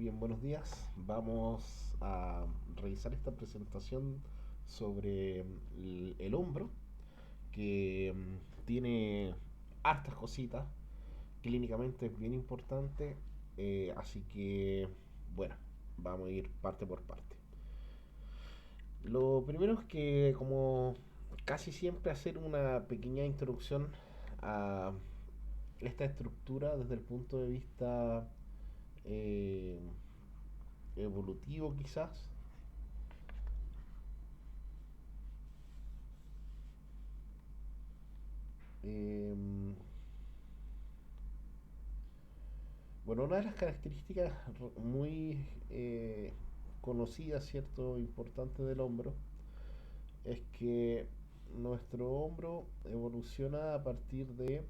Bien, buenos días. Vamos a revisar esta presentación sobre el hombro, que tiene hartas cositas. Clínicamente es bien importante, así que, bueno, vamos a ir parte por parte. Lo primero es que, como casi siempre, hacer una pequeña introducción a esta estructura desde el punto de vista eh, evolutivo, quizás. Em, bueno, una de las características muy conocidas, ¿cierto? Importante del hombro es que nuestro hombro evoluciona a partir de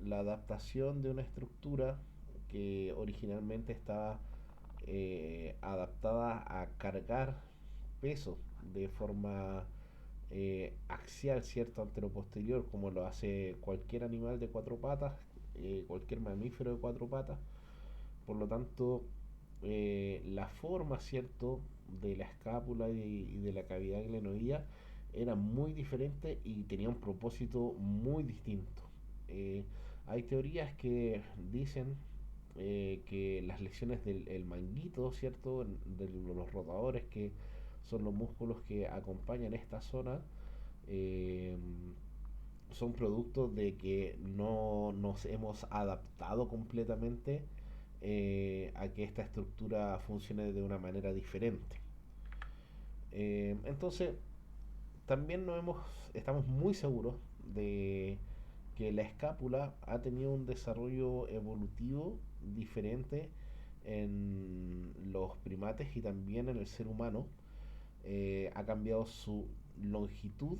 la adaptación de una estructura que originalmente estaba adaptada a cargar peso de forma axial, ¿cierto? Antero-posterior, como lo hace cualquier animal de cuatro patas, cualquier mamífero de cuatro patas. Por lo tanto, la forma, ¿cierto?, de la escápula y de la cavidad glenoidea era muy diferente y tenía un propósito muy distinto. Eh, Hay teorías que dicen que las lesiones del el manguito, ¿cierto?, de los rotadores, que son los músculos que acompañan esta zona, eh, son productos de que no nos hemos adaptado completamente a que esta estructura funcione de una manera diferente. Entonces, también estamos muy seguros de que la escápula ha tenido un desarrollo evolutivo diferente en los primates y también en el ser humano. Ha cambiado su longitud,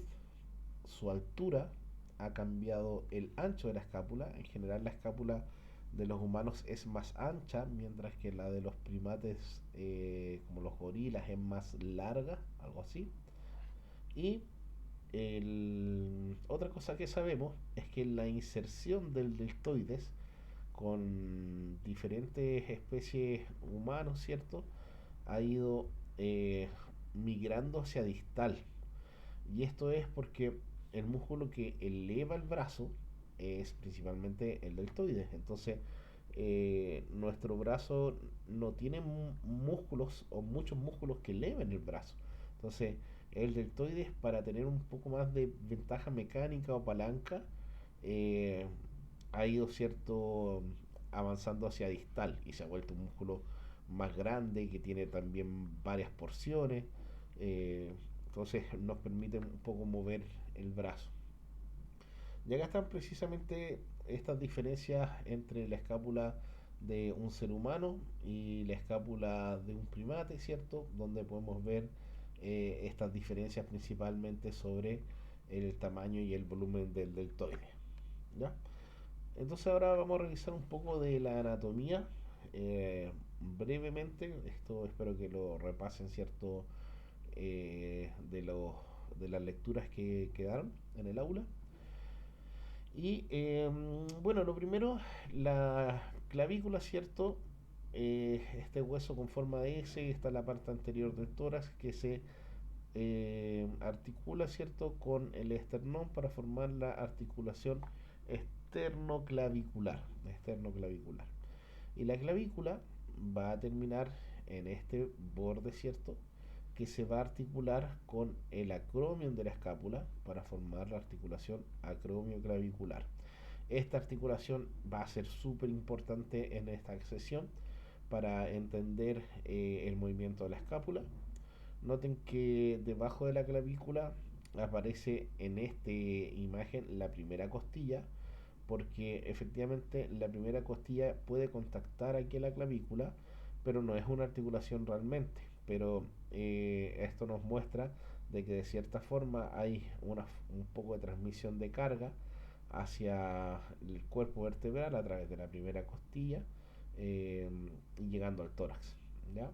su altura, ha cambiado el ancho de la escápula. En general la escápula de los humanos es más ancha, mientras que la de los primates, como los gorilas, es más larga, algo así. Y otra cosa que sabemos es que la inserción del deltoides con diferentes especies humanos, ¿cierto? Ha ido eh, migrando hacia distal. Y esto es porque el músculo que eleva el brazo es principalmente el deltoides. Entonces, nuestro brazo no tiene músculos o muchos músculos que eleven el brazo. Entonces, el deltoides, para tener un poco más de ventaja mecánica o palanca, eh, ha ido cierto avanzando hacia distal y se ha vuelto un músculo más grande que tiene también varias porciones. eh, entonces nos permite un poco mover el brazo. Y acá están precisamente estas diferencias entre la escápula de un ser humano y la escápula de un primate, ¿cierto? Donde podemos ver estas diferencias principalmente sobre el tamaño y el volumen del deltoide. ¿Ya? Entonces ahora vamos a revisar un poco de la anatomía brevemente. Esto espero que lo repasen, ¿cierto? De las lecturas que quedaron en el aula. Y bueno, lo primero, la clavícula, ¿cierto? Este hueso con forma de S, está en la parte anterior del tórax que se articula, ¿cierto?, con el esternón para formar la articulación esternoclavicular. Esternoclavicular. Y la clavícula va a terminar en este borde, ¿cierto?, que se va a articular con el acromion de la escápula para formar la articulación acromioclavicular. Esta articulación va a ser súper importante en esta sesión para entender el movimiento de la escápula. Noten que debajo de la clavícula aparece en esta imagen la primera costilla, porque efectivamente la primera costilla puede contactar aquí la clavícula, pero no es una articulación realmente. Pero esto nos muestra de que de cierta forma hay un poco de transmisión de carga hacia el cuerpo vertebral a través de la primera costilla eh, y llegando al tórax. ¿Ya?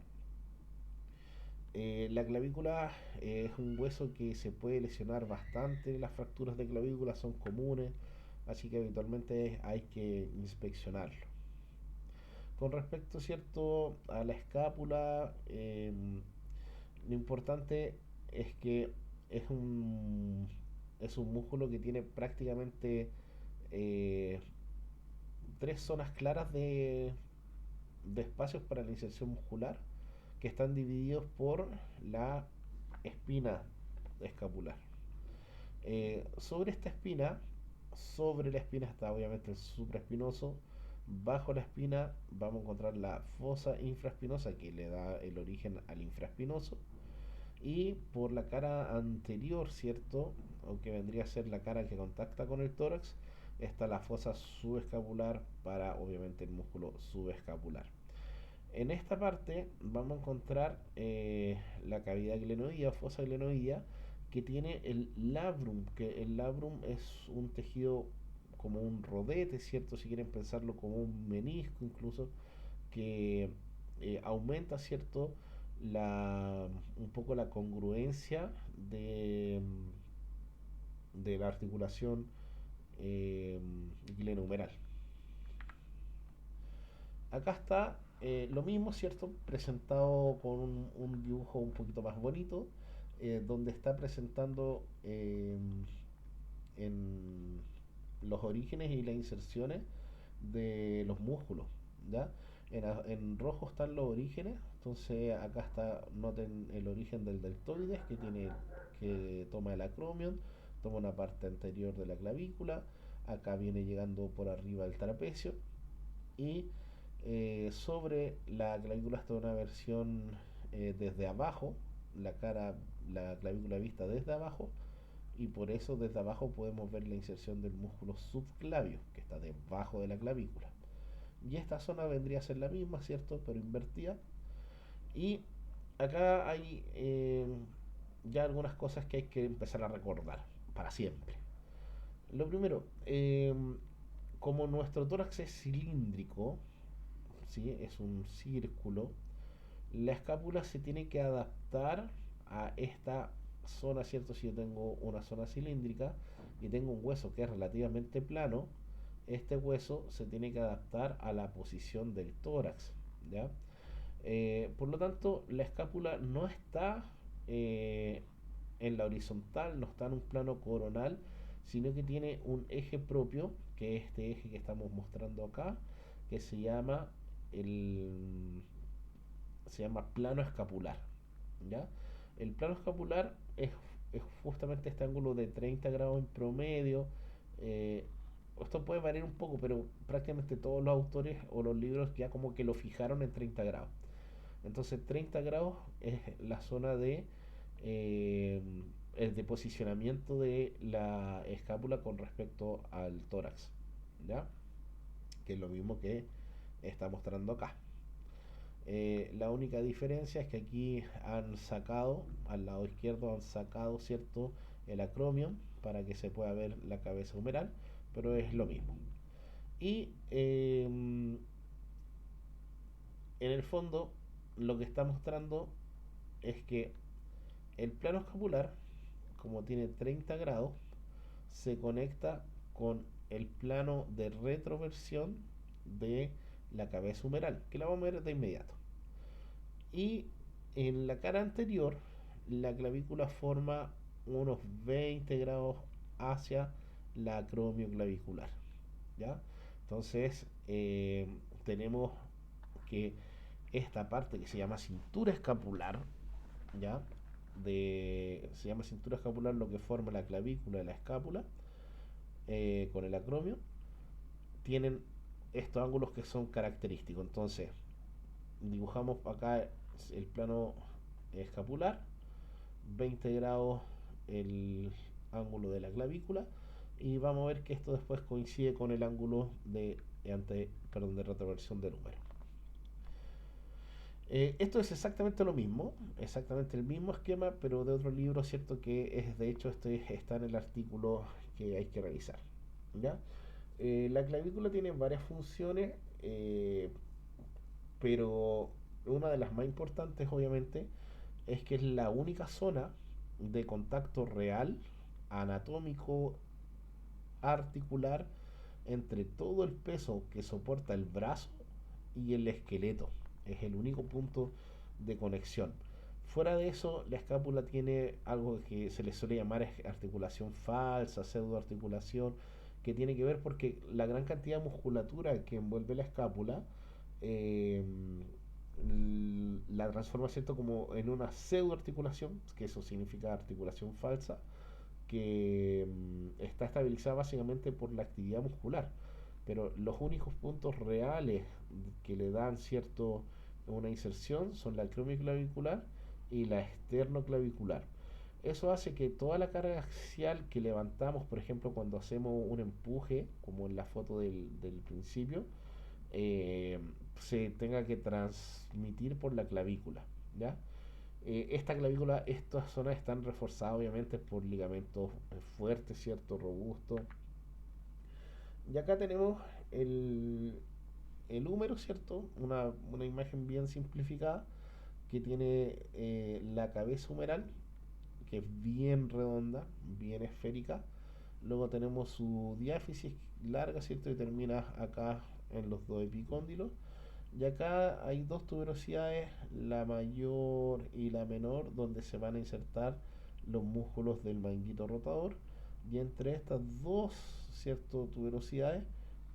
La clavícula es un hueso que se puede lesionar bastante, las fracturas de clavícula son comunes, así que habitualmente hay que inspeccionarlo. Con respecto, ¿cierto?, a la escápula, lo importante es que es es un músculo que tiene prácticamente eh, tres zonas claras de espacios para la inserción muscular que están divididos por la espina escapular. Sobre esta espina, sobre la espina está obviamente el supraespinoso. Bajo la espina vamos a encontrar la fosa infraespinosa que le da el origen al infraespinoso. Y por la cara anterior, ¿cierto? Aunque vendría a ser la cara que contacta con el tórax, está la fosa subescapular para obviamente el músculo subescapular. En esta parte vamos a encontrar la cavidad glenoidea, fosa glenoidea, que tiene el labrum, que el labrum es un tejido como un rodete, ¿cierto? Si quieren pensarlo como un menisco incluso, que aumenta, ¿cierto?, un poco la congruencia de la articulación eh, glenohumeral. Acá está lo mismo, ¿cierto? Presentado con un dibujo un poquito más bonito, donde está presentando en los orígenes y las inserciones de los músculos, ¿ya? En rojo están los orígenes, entonces acá está, noten el origen del deltoides que toma el acromion, toma una parte anterior de la clavícula, acá viene llegando por arriba el trapecio y sobre la clavícula está una versión desde abajo, la clavícula vista desde abajo, y por eso desde abajo podemos ver la inserción del músculo subclavio, que está debajo de la clavícula. Y esta zona vendría a ser la misma, ¿cierto? Pero invertida. Y acá hay ya algunas cosas que hay que empezar a recordar para siempre. Lo primero, como nuestro tórax es cilíndrico, ¿sí? Es un círculo, la escápula se tiene que adaptar a esta zona, ¿cierto? Si yo tengo una zona cilíndrica y tengo un hueso que es relativamente plano, este hueso se tiene que adaptar a la posición del tórax, ¿ya? Por lo tanto, la escápula no está eh, en la horizontal, no está en un plano coronal, sino que tiene un eje propio, que es este eje que estamos mostrando acá, que el, se llama plano escapular, ¿ya? El plano escapular es justamente este ángulo de 30 grados en promedio. eh, Esto puede variar un poco, pero prácticamente todos los autores o los libros ya como que lo fijaron en 30 grados. Entonces 30 grados es la zona eh, de posicionamiento de la escápula con respecto al tórax, ¿ya? Que es lo mismo que está mostrando acá. La única diferencia es que aquí han sacado, al lado izquierdo han sacado, ¿cierto?, el acromion para que se pueda ver la cabeza humeral, pero es lo mismo. Y en el fondo lo que está mostrando es que el plano escapular, como tiene 30 grados, se conecta con el plano de retroversión de la cabeza humeral, que la vamos a ver de inmediato. Y en la cara anterior, la clavícula forma unos 20 grados hacia la acromio clavicular, ¿ya? Entonces, tenemos que esta parte que se llama cintura escapular, ¿ya? Se llama cintura escapular lo que forma la clavícula de la escápula con el acromio, tienen estos ángulos que son característicos. Entonces, dibujamos acá el plano escapular, 20 grados el ángulo de la clavícula, y vamos a ver que esto después coincide con el ángulo de retroversión del húmero. Esto es exactamente lo mismo, exactamente el mismo esquema, pero de otro libro, ¿cierto? Que es, de hecho, está en el artículo que hay que revisar, ¿ya? La clavícula tiene varias funciones, pero una de las más importantes, obviamente, es que es la única zona de contacto real, anatómico, articular, entre todo el peso que soporta el brazo y el esqueleto. Es el único punto de conexión. Fuera de eso, la escápula tiene algo que se le suele llamar articulación falsa, pseudoarticulación, que tiene que ver porque la gran cantidad de musculatura que envuelve la escápula eh, la transforma, ¿cierto?, como en una pseudoarticulación, que eso significa articulación falsa, que está estabilizada básicamente por la actividad muscular. Pero los únicos puntos reales que le dan cierto una inserción son la acromioclavicular y la esternoclavicular. Eso hace que toda la carga axial que levantamos, por ejemplo, cuando hacemos un empuje, como en la foto del principio, eh, se tenga que transmitir por la clavícula, ¿ya? Esta clavícula, estas zonas están reforzadas obviamente por ligamentos fuertes, ¿cierto? Robustos. Y acá tenemos el, el húmero, ¿cierto? Una imagen bien simplificada que tiene la cabeza humeral, que es bien redonda, bien esférica. Luego tenemos su diáfisis larga, ¿cierto? Y termina acá en los dos epicóndilos. Y acá hay dos tuberosidades, la mayor y la menor, donde se van a insertar los músculos del manguito rotador. Y entre estas dos, ¿cierto?, tuberosidades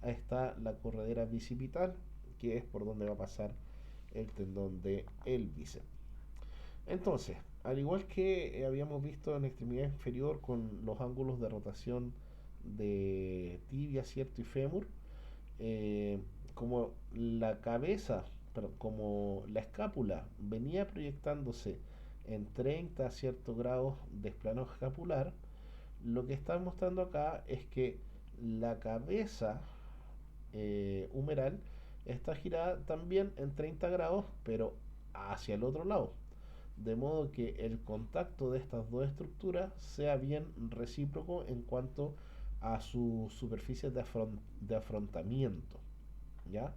está la corredera bicipital, que es por donde va a pasar el tendón de el bíceps. Entonces, al igual que habíamos visto en la extremidad inferior con los ángulos de rotación de tibia, ¿cierto?, y fémur, eh, como la cabeza, perdón, como la escápula venía proyectándose en 30 ciertos grados de plano escapular, lo que está mostrando acá es que la cabeza humeral está girada también en 30 grados, pero hacia el otro lado. De modo que el contacto de estas dos estructuras sea bien recíproco en cuanto a sus superficies de afrontamiento. ¿Ya?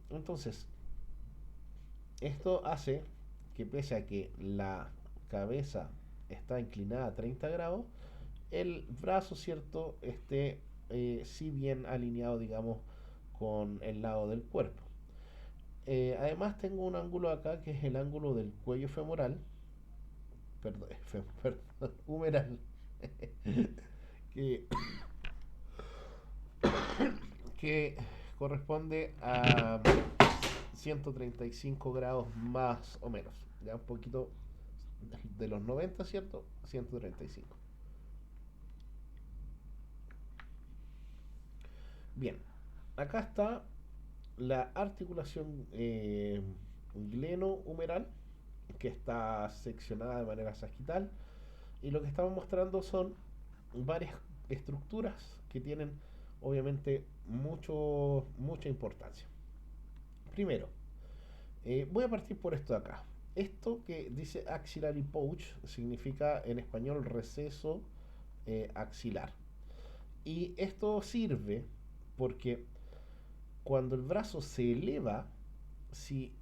Entonces, esto hace que pese a que la cabeza está inclinada a 30 grados, el brazo, ¿cierto?, esté si bien alineado, digamos, con el lado del cuerpo. Además tengo un ángulo acá que es el ángulo del cuello femoral, perdón, perdón, humeral, que, que corresponde a 135 grados más o menos, ya un poquito de los 90, ¿cierto? 135. Bien, acá está la articulación glenohumeral, que está seccionada de manera sagital, y lo que estamos mostrando son varias estructuras que tienen obviamente mucha importancia. Primero, voy a partir por esto de acá. Esto que dice axillary pouch significa en español receso axilar. Y esto sirve porque cuando el brazo se eleva, si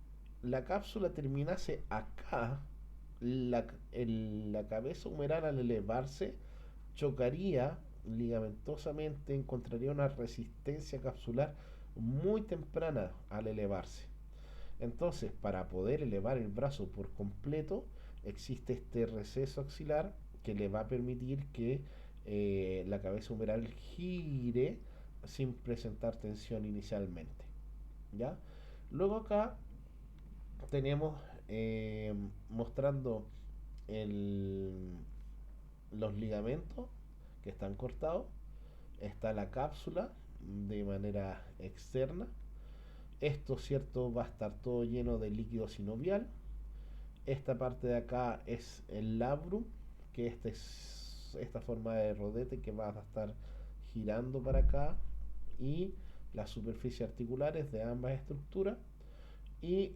la cápsula terminase acá, la cabeza humeral al elevarse chocaría ligamentosamente, encontraría una resistencia capsular muy temprana al elevarse. Entonces, para poder elevar el brazo por completo, existe este receso axilar que le va a permitir que la cabeza humeral gire sin presentar tensión inicialmente. ¿Ya? Luego acá tenemos mostrando el, los ligamentos que están cortados. Está la cápsula de manera externa. Esto, cierto, va a estar todo lleno de líquido sinovial. Esta parte de acá es el labrum, que es esta forma de rodete que va a estar girando para acá, y las superficies articulares de ambas estructuras. Y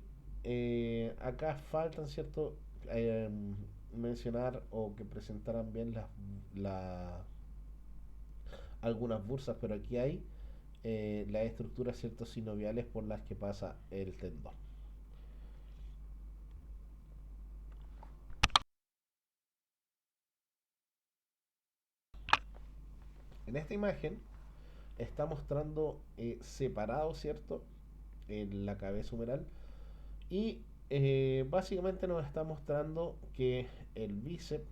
acá faltan, ¿cierto?, eh, mencionar o que presentaran bien la, algunas bursas, pero aquí hay las estructuras, ¿cierto?, sinoviales por las que pasa el tendón. En esta imagen está mostrando separado, ¿cierto? En la cabeza humeral. Y básicamente nos está mostrando que el bíceps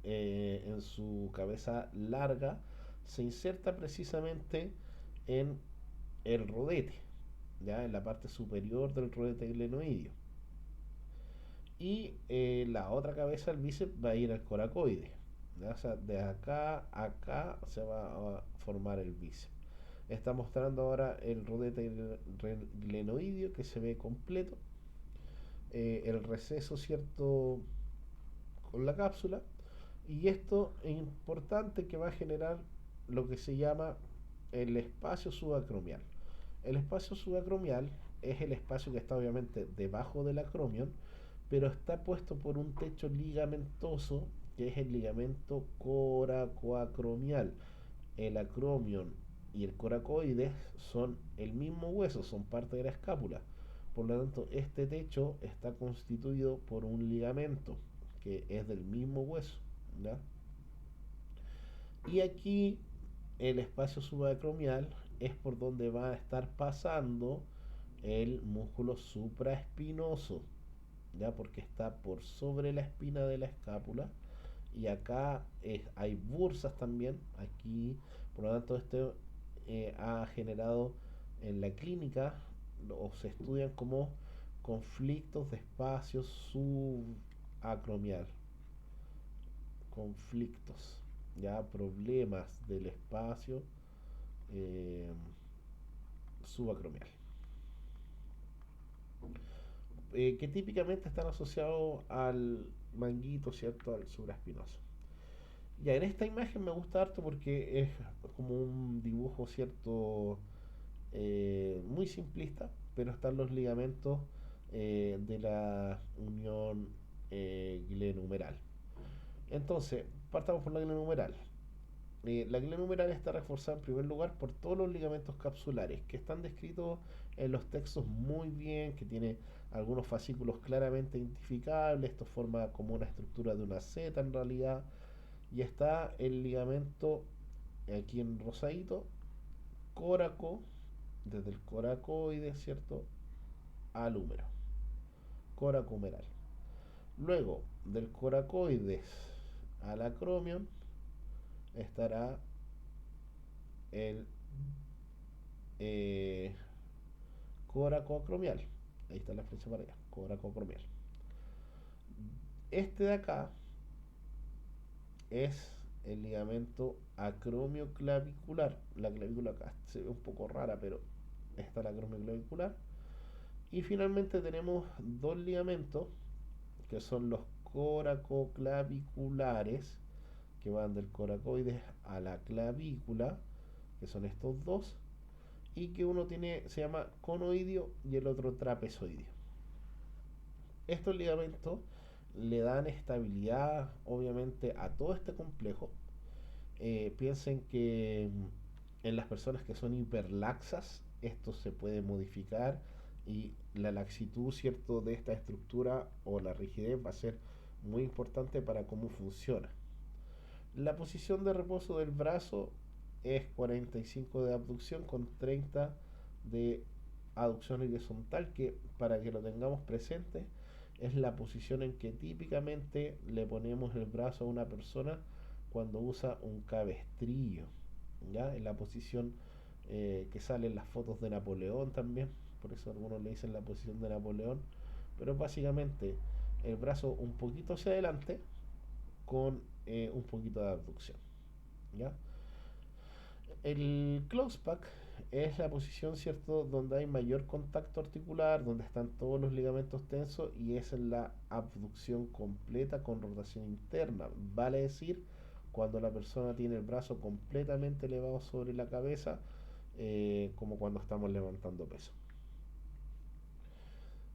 en su cabeza larga se inserta precisamente en el rodete, ya en la parte superior del rodete glenoideo. Y la otra cabeza, el bíceps, va a ir al coracoide. ¿Ya? O sea, de acá a acá se va a formar el bíceps. Está mostrando ahora el rodete glenoideo que se ve completo, el receso, ¿cierto? Con la cápsula. Y esto es importante que va a generar lo que se llama el espacio subacromial. El espacio subacromial es el espacio que está obviamente debajo del acromion, pero está puesto por un techo ligamentoso que es el ligamento coracoacromial. El acromion y el coracoides son el mismo hueso, son parte de la escápula. Por lo tanto, este techo está constituido por un ligamento que es del mismo hueso. ¿Ya? Y aquí el espacio subacromial es por donde va a estar pasando el músculo supraespinoso, ya porque está por sobre la espina de la escápula. Y acá hay bursas también aquí. Por lo tanto, esto ha generado en la clínica, o se estudian como conflictos de espacio subacromial, conflictos, ya problemas del espacio eh, subacromial, que típicamente están asociados al manguito, ¿cierto? Al supraespinoso. Ya, en esta imagen me gusta harto porque es como un dibujo, ¿cierto? Muy simplista, pero están los ligamentos de la unión glenumeral. Entonces, partamos por la glenumeral. La glenumeral está reforzada en primer lugar por todos los ligamentos capsulares que están descritos en los textos muy bien, que tiene algunos fascículos claramente identificables. Esto forma como una estructura de una Z en realidad. Y está el ligamento aquí en rosadito, coraco, desde el coracoide, ¿cierto? Al húmero, coracomeral. Luego, del coracoides al acromion estará el eh, coracoacromial. Ahí está la flecha para allá, coracoacromial. Este de acá es el ligamento acromioclavicular. La clavícula acá se ve un poco rara, pero está la acromioclavicular. Y finalmente tenemos dos ligamentos que son los coracoclaviculares, que van del coracoides a la clavícula, que son estos dos, y que uno tiene, se llama conoideo y el otro trapezoideo. Estos ligamentos le dan estabilidad, obviamente, a todo este complejo. Piensen que en las personas que son hiperlaxas, esto se puede modificar y la laxitud, ¿cierto?, de esta estructura o la rigidez va a ser muy importante para cómo funciona. La posición de reposo del brazo es 45 de abducción con 30 de aducción horizontal, que para que lo tengamos presente es la posición en que típicamente le ponemos el brazo a una persona cuando usa un cabestrillo, ¿ya? En la posición que sale en las fotos de Napoleón también, por eso algunos le dicen la posición de Napoleón, pero básicamente el brazo un poquito hacia adelante con un poquito de abducción, ¿ya? El close pack es la posición, ¿cierto?, donde hay mayor contacto articular, donde están todos los ligamentos tensos y es en la abducción completa con rotación interna. Vale decir, cuando la persona tiene el brazo completamente elevado sobre la cabeza, como cuando estamos levantando peso.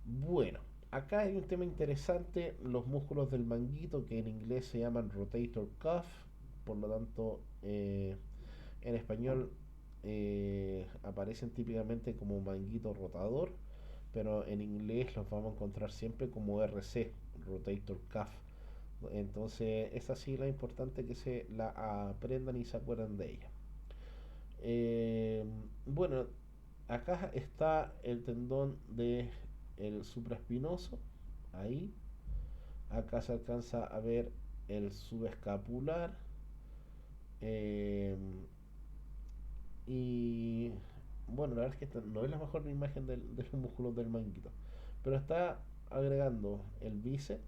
Bueno, acá hay un tema interesante, los músculos del manguito que en inglés se llaman rotator cuff, por lo tanto en español aparecen típicamente como manguito rotador, pero en inglés los vamos a encontrar siempre como RC, rotator cuff. Entonces esa sigla es importante que se la aprendan y se acuerden de ella. Eh, bueno, acá está el tendón de el supraespinoso, ahí. Acá se alcanza a ver el subescapular. eh, y bueno, la verdad es que esta no es la mejor imagen de los músculos del manguito. Pero está agregando el bíceps,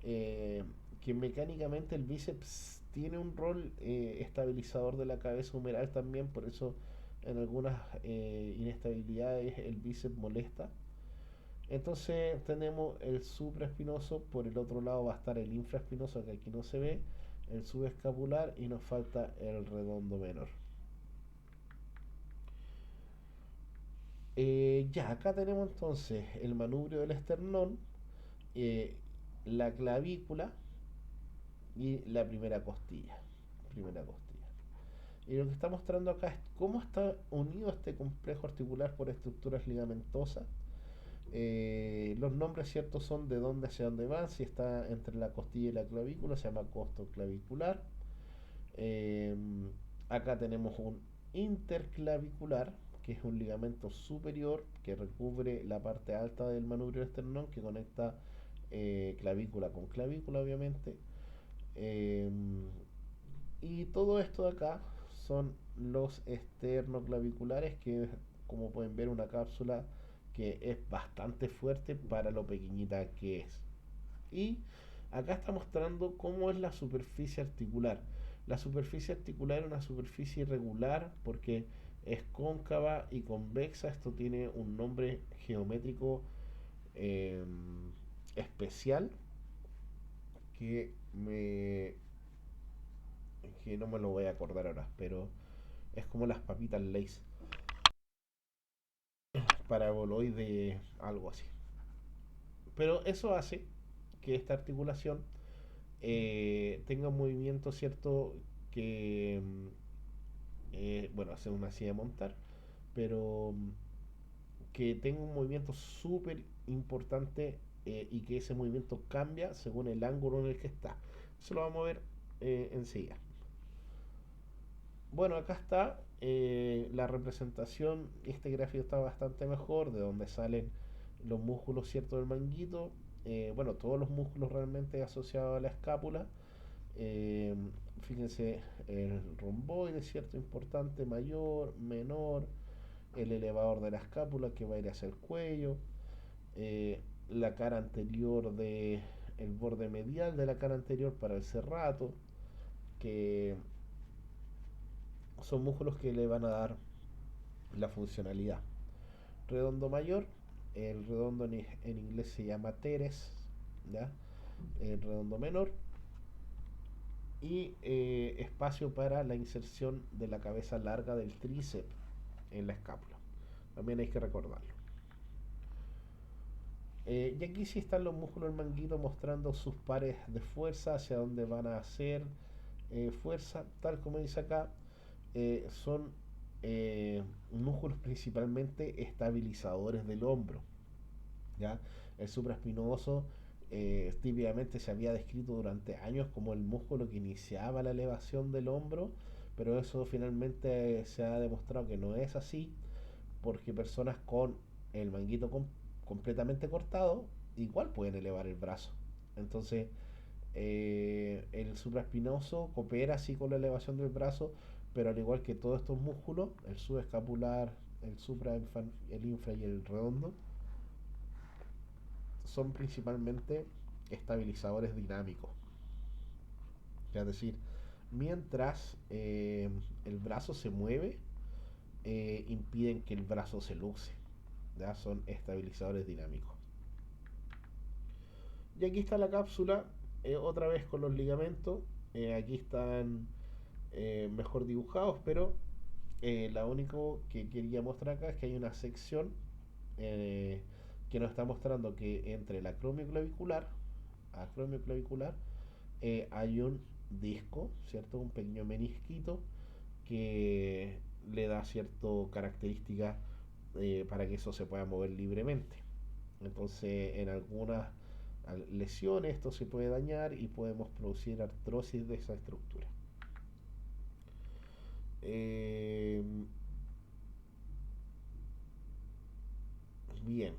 eh, que mecánicamente el bíceps tiene un rol estabilizador de la cabeza humeral también, por eso en algunas inestabilidades el bíceps molesta. Entonces tenemos el supraespinoso, por el otro lado va a estar el infraespinoso, que aquí no se ve, el subescapular y nos falta el redondo menor. Ya, acá tenemos entonces el manubrio del esternón, eh, la clavícula y la primera costilla. Primera costilla. Y lo que está mostrando acá es cómo está unido este complejo articular por estructuras ligamentosas. Los nombres ciertos son de dónde hacia dónde van. Si está entre la costilla y la clavícula, se llama costo clavicular. Eh, Acá tenemos un interclavicular, que es un ligamento superior que recubre la parte alta del manubrio esternón, que conecta clavícula con clavícula, obviamente. Eh, y todo esto de acá son los esternoclaviculares, que como pueden ver una cápsula que es bastante fuerte para lo pequeñita que es. Y acá está mostrando cómo es la superficie articular. La superficie articular es una superficie irregular porque es cóncava y convexa. Esto tiene un nombre geométrico eh, especial que me que no me lo voy a acordar ahora, pero es como las papitas Lay's, paraboloide, algo así. Pero eso hace que esta articulación tenga un movimiento cierto que, bueno, hace una silla de montar, pero que tenga un movimiento súper importante y que ese movimiento cambia según el ángulo en el que está. Eso lo vamos a ver enseguida. Bueno, acá está la representación. Este gráfico está bastante mejor, de donde salen los músculos, ¿cierto? Del manguito. Bueno, todos los músculos realmente asociados a la escápula. Eh, Fíjense, el romboide, ¿cierto? Importante, mayor, menor, el elevador de la escápula que va a ir hacia el cuello, la cara anterior de el borde medial de la cara anterior para el serrato, que son músculos que le van a dar la funcionalidad. Redondo mayor, el redondo en inglés se llama teres, ¿ya? El redondo menor, y espacio para la inserción de la cabeza larga del tríceps en la escápula. También hay que recordarlo. Y aquí sí están los músculos del manguito mostrando sus pares de fuerza, hacia dónde van a hacer fuerza, tal como dice acá. Son músculos principalmente estabilizadores del hombro. ¿Ya? El supraespinoso típicamente se había descrito durante años como el músculo que iniciaba la elevación del hombro, pero eso finalmente se ha demostrado que no es así, porque personas con el manguito completamente cortado igual pueden elevar el brazo. Entonces, el supraespinoso coopera así con la elevación del brazo, pero al igual que todos estos músculos, el subescapular, el supra, el infra y el redondo, son principalmente estabilizadores dinámicos. Es decir, mientras el brazo se mueve, impiden que el brazo se luce. ¿Ya? Son estabilizadores dinámicos. Y aquí está la cápsula, otra vez con los ligamentos. Aquí están mejor dibujados, pero lo único que quería mostrar acá es que hay una sección eh, que nos está mostrando que entre el acromio clavicular, hay un disco, ¿cierto? Un pequeño menisquito que le da cierta característica para que eso se pueda mover libremente. Entonces, en algunas lesiones esto se puede dañar y podemos producir artrosis de esa estructura. Eh, Bien.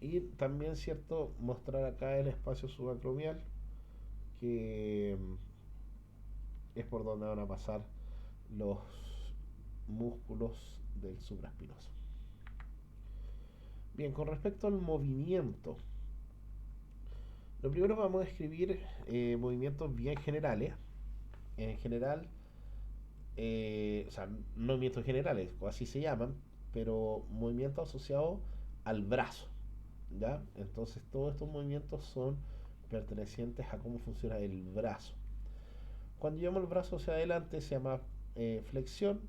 Y también, cierto, mostrar acá el espacio subacromial, que es por donde van a pasar los músculos del supraespinoso. Bien, con respecto al movimiento, lo primero vamos a describir movimientos bien generales. En general, o sea, no movimientos generales, o así se llaman, pero movimientos asociados al brazo, ¿ya? Entonces todos estos movimientos son pertenecientes a cómo funciona el brazo. Cuando llevamos el brazo hacia adelante se llama flexión,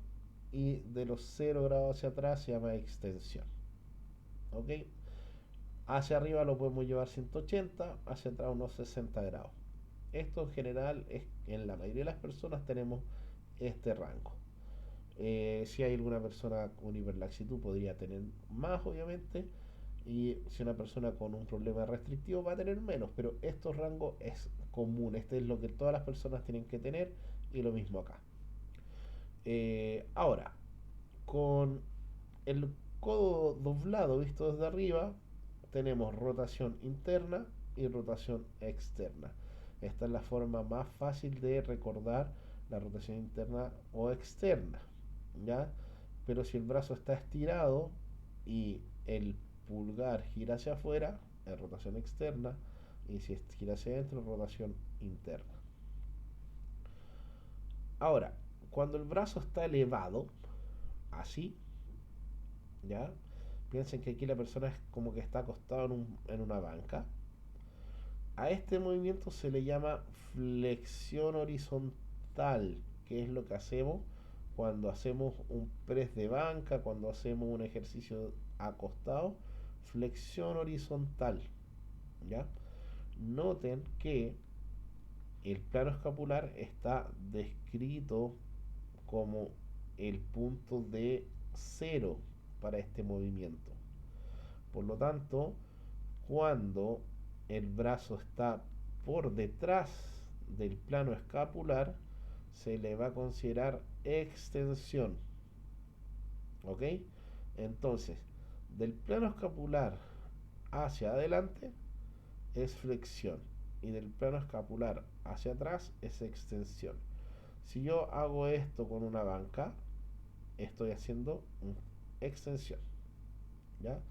y de los 0 grados hacia atrás se llama extensión. ¿Ok? Hacia arriba lo podemos llevar 180, hacia atrás unos 60 grados. Esto en general es, en la mayoría de las personas tenemos este rango. Si hay alguna persona con hiperlaxitud podría tener más, obviamente, y si una persona con un problema restrictivo va a tener menos, pero estos rangos es común, este es lo que todas las personas tienen que tener, y lo mismo acá. Ahora, con el codo doblado visto desde arriba, tenemos rotación interna y rotación externa. Esta es la forma más fácil de recordar la rotación interna o externa, ¿ya? Pero si el brazo está estirado y el pulgar gira hacia afuera, es rotación externa, y si gira hacia adentro, es rotación interna. Ahora, cuando el brazo está elevado, así, ¿ya? Piensen que aquí la persona es como que está acostado en una banca. A este movimiento se le llama flexión horizontal, que es lo que hacemos cuando hacemos un press de banca, cuando hacemos un ejercicio acostado. Flexión horizontal, ¿ya? Noten que el plano escapular está descrito como el punto de cero para este movimiento. Por lo tanto, cuando el brazo está por detrás del plano escapular, se le va a considerar extensión. ¿Ok? Entonces, del plano escapular hacia adelante es flexión, y del plano escapular hacia atrás es extensión. Si yo hago esto con una banca, estoy haciendo extensión, ¿ya?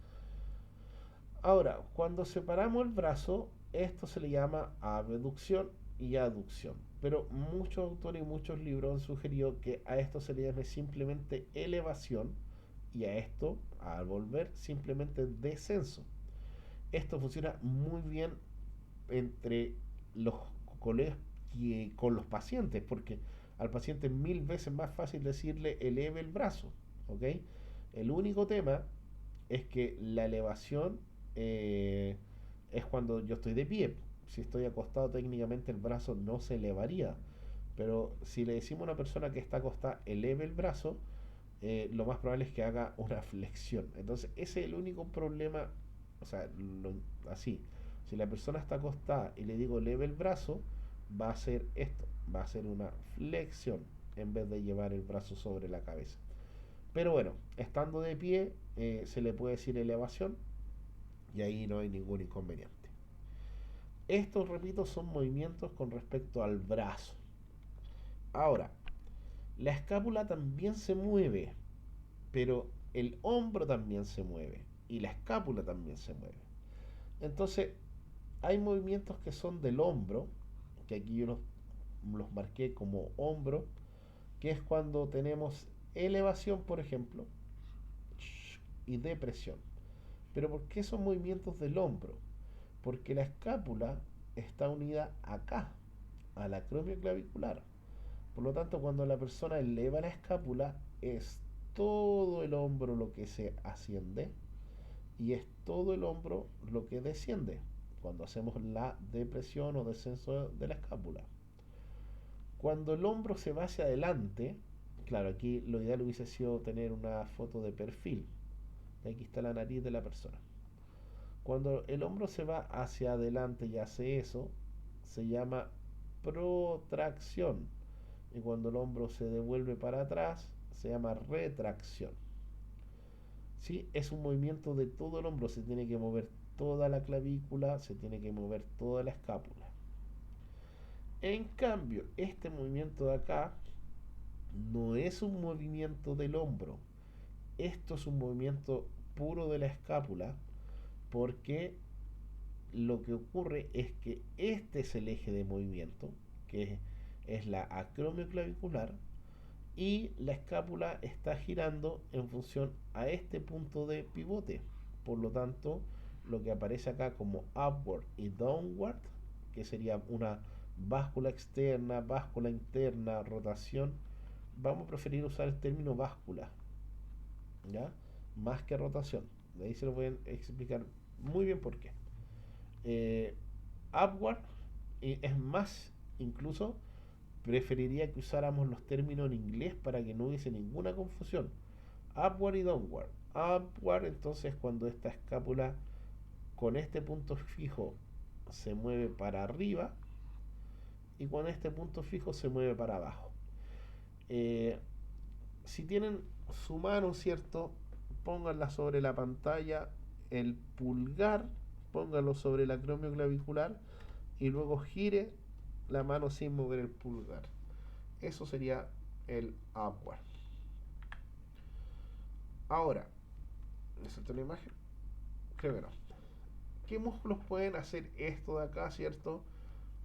Ahora, cuando separamos el brazo, esto se le llama abducción y aducción. Pero muchos autores y muchos libros han sugerido que a esto se le llame simplemente elevación, y a esto, al volver, simplemente descenso. Esto funciona muy bien entre los colegas y con los pacientes, porque al paciente es mil veces más fácil decirle eleve el brazo, ¿ok? El único tema es que la elevación es cuando yo estoy de pie. Si estoy acostado, técnicamente el brazo no se elevaría. Pero si le decimos a una persona que está acostada eleve el brazo, lo más probable es que haga una flexión. Entonces, ese es el único problema. O sea, así. Si la persona está acostada y le digo eleve el brazo, va a hacer esto. Va a hacer una flexión en vez de llevar el brazo sobre la cabeza. Pero bueno, estando de pie, se le puede decir elevación, y ahí no hay ningún inconveniente. Estos, repito, son movimientos con respecto al brazo. Ahora, la escápula también se mueve, pero el hombro también se mueve y la escápula también se mueve. Entonces, hay movimientos que son del hombro, que aquí yo los marqué como hombro, que es cuando tenemos elevación, por ejemplo, y depresión. Pero ¿por qué son movimientos del hombro? Porque la escápula está unida acá, al acromio clavicular. Por lo tanto, cuando la persona eleva la escápula, es todo el hombro lo que se asciende, y es todo el hombro lo que desciende cuando hacemos la depresión o descenso de la escápula. Cuando el hombro se va hacia adelante, claro, aquí lo ideal hubiese sido tener una foto de perfil. Aquí está la nariz de la persona. Cuando el hombro se va hacia adelante y hace eso, se llama protracción. Y cuando el hombro se devuelve para atrás, se llama retracción. ¿Sí? Es un movimiento de todo el hombro, se tiene que mover toda la clavícula, se tiene que mover toda la escápula. En cambio, este movimiento de acá no es un movimiento del hombro, esto es un movimiento puro de la escápula, porque lo que ocurre es que este es el eje de movimiento, que es la acromio clavicular, y la escápula está girando en función a este punto de pivote. Por lo tanto, lo que aparece acá como upward y downward, que sería una báscula externa, báscula interna, rotación, vamos a preferir usar el término báscula, ¿ya? Más que rotación. De ahí se lo voy a explicar muy bien por qué. Eh, Upward es más, incluso preferiría que usáramos los términos en inglés para que no hubiese ninguna confusión. Upward y downward. Upward, entonces, cuando esta escápula con este punto fijo se mueve para arriba, y con este punto fijo se mueve para abajo. Eh, si tienen su mano, ¿cierto? Pónganla sobre la pantalla, el pulgar, pónganlo sobre el acromio clavicular y luego gire la mano sin mover el pulgar. Eso sería el upward. Ahora, ¿necesito una imagen? Creo que no. ¿Qué músculos pueden hacer esto de acá, cierto?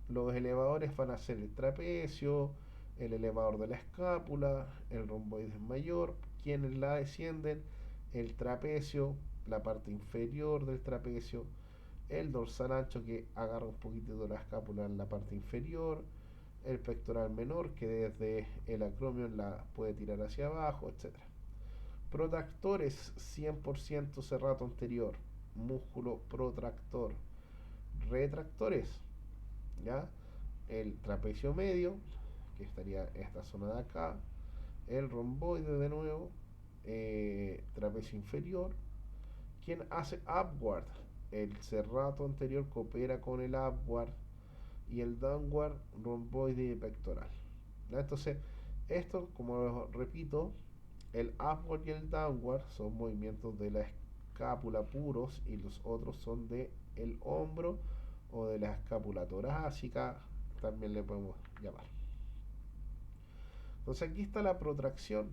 Los elevadores van a ser el trapecio, el elevador de la escápula, el romboides mayor. ¿Quiénes la descienden? El trapecio, la parte inferior del trapecio, el dorsal ancho que agarra un poquito de la escápula en la parte inferior, el pectoral menor que desde el acromio la puede tirar hacia abajo, etc. Protractores 100% serrato anterior, músculo protractor. Retractores, ¿ya? El trapecio medio, que estaría esta zona de acá, el romboide de nuevo, trapecio inferior. ¿Quién hace upward? El serrato anterior coopera con el upward y el downward romboide pectoral. ¿Ya? Entonces, esto, como repito, el upward y el downward son movimientos de la escápula puros y los otros son de el hombro o de la escápula torácica, también le podemos llamar. Entonces aquí está la protracción.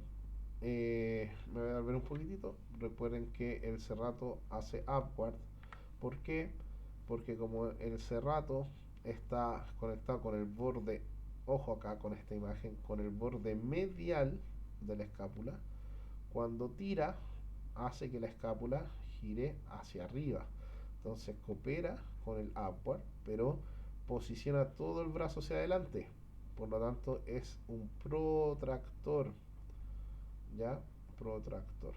Me voy a volver un poquitito. Recuerden que el serrato hace upward. ¿Por qué? Porque como el serrato está conectado con el borde, ojo acá con esta imagen, con el borde medial de la escápula, cuando tira hace que la escápula gire hacia arriba. Entonces coopera con el upward, pero posiciona todo el brazo hacia adelante. Por lo tanto es un protractor. ¿Ya? Protractor.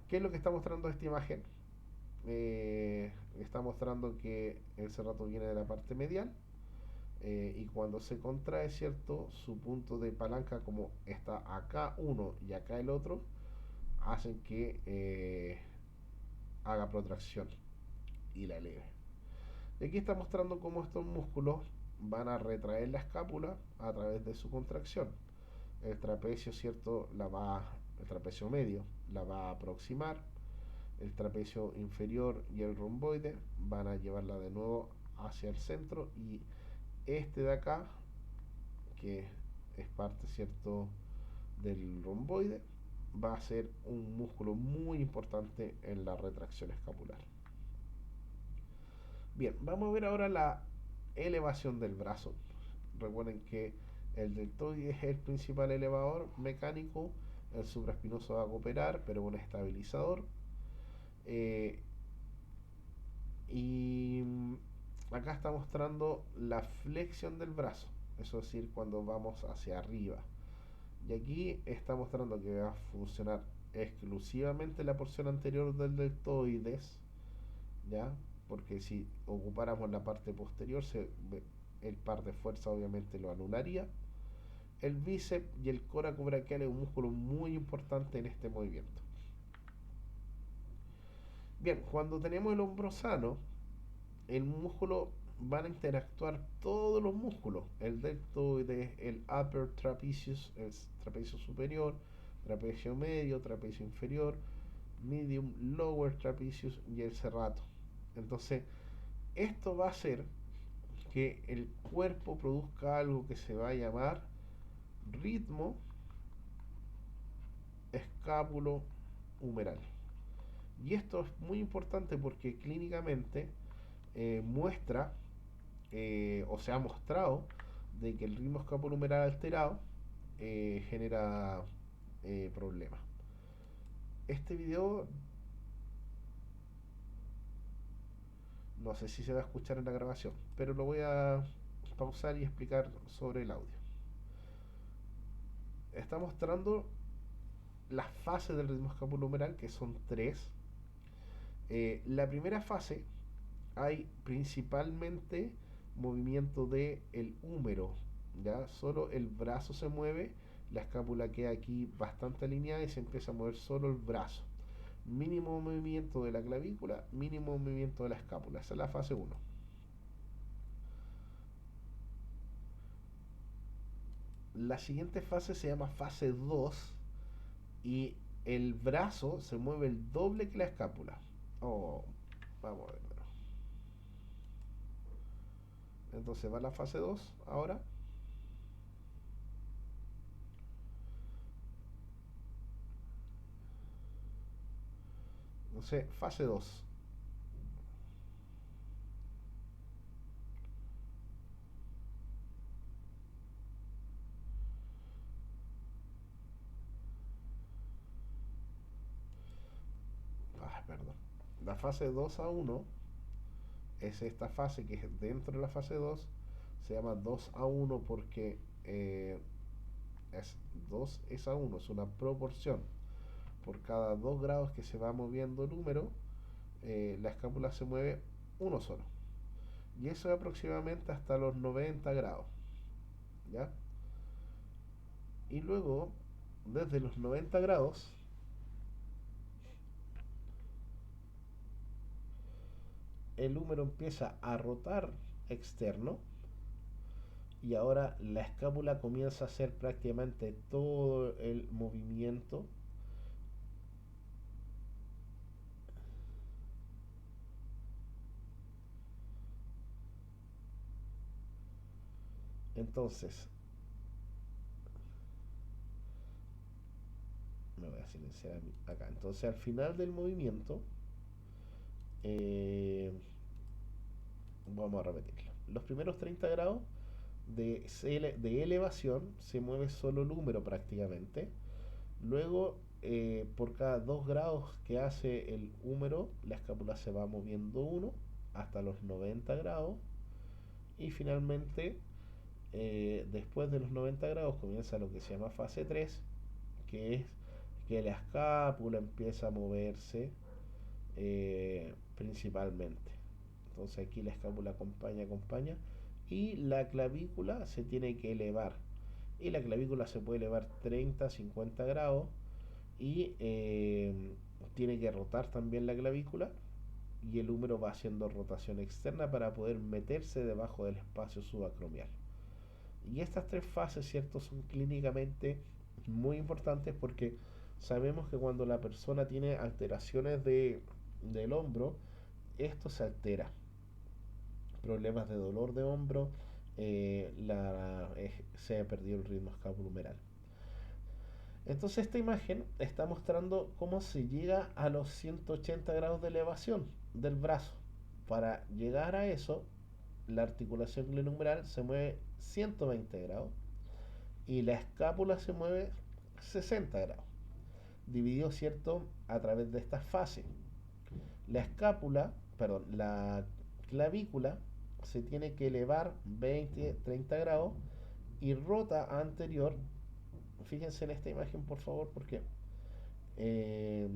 ¿Qué es lo que está mostrando esta imagen? Está mostrando que el serrato viene de la parte medial, y cuando se contrae, ¿cierto? Su punto de palanca, como está acá uno y acá el otro, hacen que haga protracción y la eleve. Y aquí está mostrando cómo estos músculos van a retraer la escápula a través de su contracción. El trapecio, ¿cierto? El trapecio medio la va a aproximar. El trapecio inferior y el romboide van a llevarla de nuevo hacia el centro, y este de acá, que es parte, ¿cierto?, del romboide, va a ser un músculo muy importante en la retracción escapular. Bien, vamos a ver ahora la elevación del brazo. Recuerden que el deltoide es el principal elevador mecánico, el supraespinoso va a cooperar, pero un estabilizador. Y acá está mostrando la flexión del brazo, eso es decir, cuando vamos hacia arriba. Y aquí está mostrando que va a funcionar exclusivamente la porción anterior del deltoides, ¿ya? Porque si ocupáramos la parte posterior, el par de fuerza obviamente lo anularía. El bíceps y el coracobraquial es un músculo muy importante en este movimiento. Bien, cuando tenemos el hombro sano, el músculo van a interactuar todos los músculos, el deltoides, el upper trapezius, el trapecio superior, trapecio medio, trapecio inferior, medium, lower trapezius y el serrato. Entonces, esto va a hacer que el cuerpo produzca algo que se va a llamar ritmo escápulo humeral. Y esto es muy importante porque clínicamente muestra o se ha mostrado de que el ritmo escapulohumeral alterado genera problemas. Este video no sé si se va a escuchar en la grabación, pero lo voy a pausar y explicar sobre el audio. Está mostrando las fases del ritmo escapulohumeral, que son tres. La primera fase hay principalmente movimiento de el húmero, ya solo el brazo se mueve, la escápula queda aquí bastante alineada y se empieza a mover solo el brazo. Mínimo movimiento de la clavícula, mínimo movimiento de la escápula. Esa es la fase uno. La siguiente fase se llama fase 2 y el brazo se mueve el doble que la escápula. Oh, vamos a ver. Entonces va la fase 2 ahora. Entonces, fase 2. Perdón. La fase 2 a 1 es esta fase que es dentro de la fase 2. Se llama 2 a 1 porque es 2 es a 1, es una proporción. Por cada 2 grados que se va moviendo el húmero, la escápula se mueve uno solo. Y eso es aproximadamente hasta los 90 grados. ¿Ya? Y luego, desde los 90 grados, el húmero empieza a rotar externo y ahora la escápula comienza a hacer prácticamente todo el movimiento. Entonces, me voy a silenciar acá. Entonces, al final del movimiento, eh, vamos a repetirlo. Los primeros 30 grados de elevación se mueve solo el húmero prácticamente. Luego, por cada 2 grados que hace el húmero, la escápula se va moviendo uno hasta los 90 grados. Y finalmente, después de los 90 grados, comienza lo que se llama fase 3, que es que la escápula empieza a moverse principalmente. Entonces aquí la escápula acompaña y la clavícula se tiene que elevar. Y la clavícula se puede elevar 30, 50 grados y tiene que rotar también la clavícula y el húmero va haciendo rotación externa para poder meterse debajo del espacio subacromial. Y estas tres fases, ¿cierto?, son clínicamente muy importantes porque sabemos que cuando la persona tiene alteraciones del hombro, esto se altera. Problemas de dolor de hombro, se ha perdido el ritmo escapulohumeral. Entonces esta imagen está mostrando cómo se llega a los 180 grados de elevación del brazo. Para llegar a eso, la articulación glenohumeral se mueve 120 grados y la escápula se mueve 60 grados, dividido, ¿cierto?, a través de estas fases. La escápula, perdón, la clavícula se tiene que elevar 20, 30 grados y rota anterior. Fíjense en esta imagen, por favor, porque eh,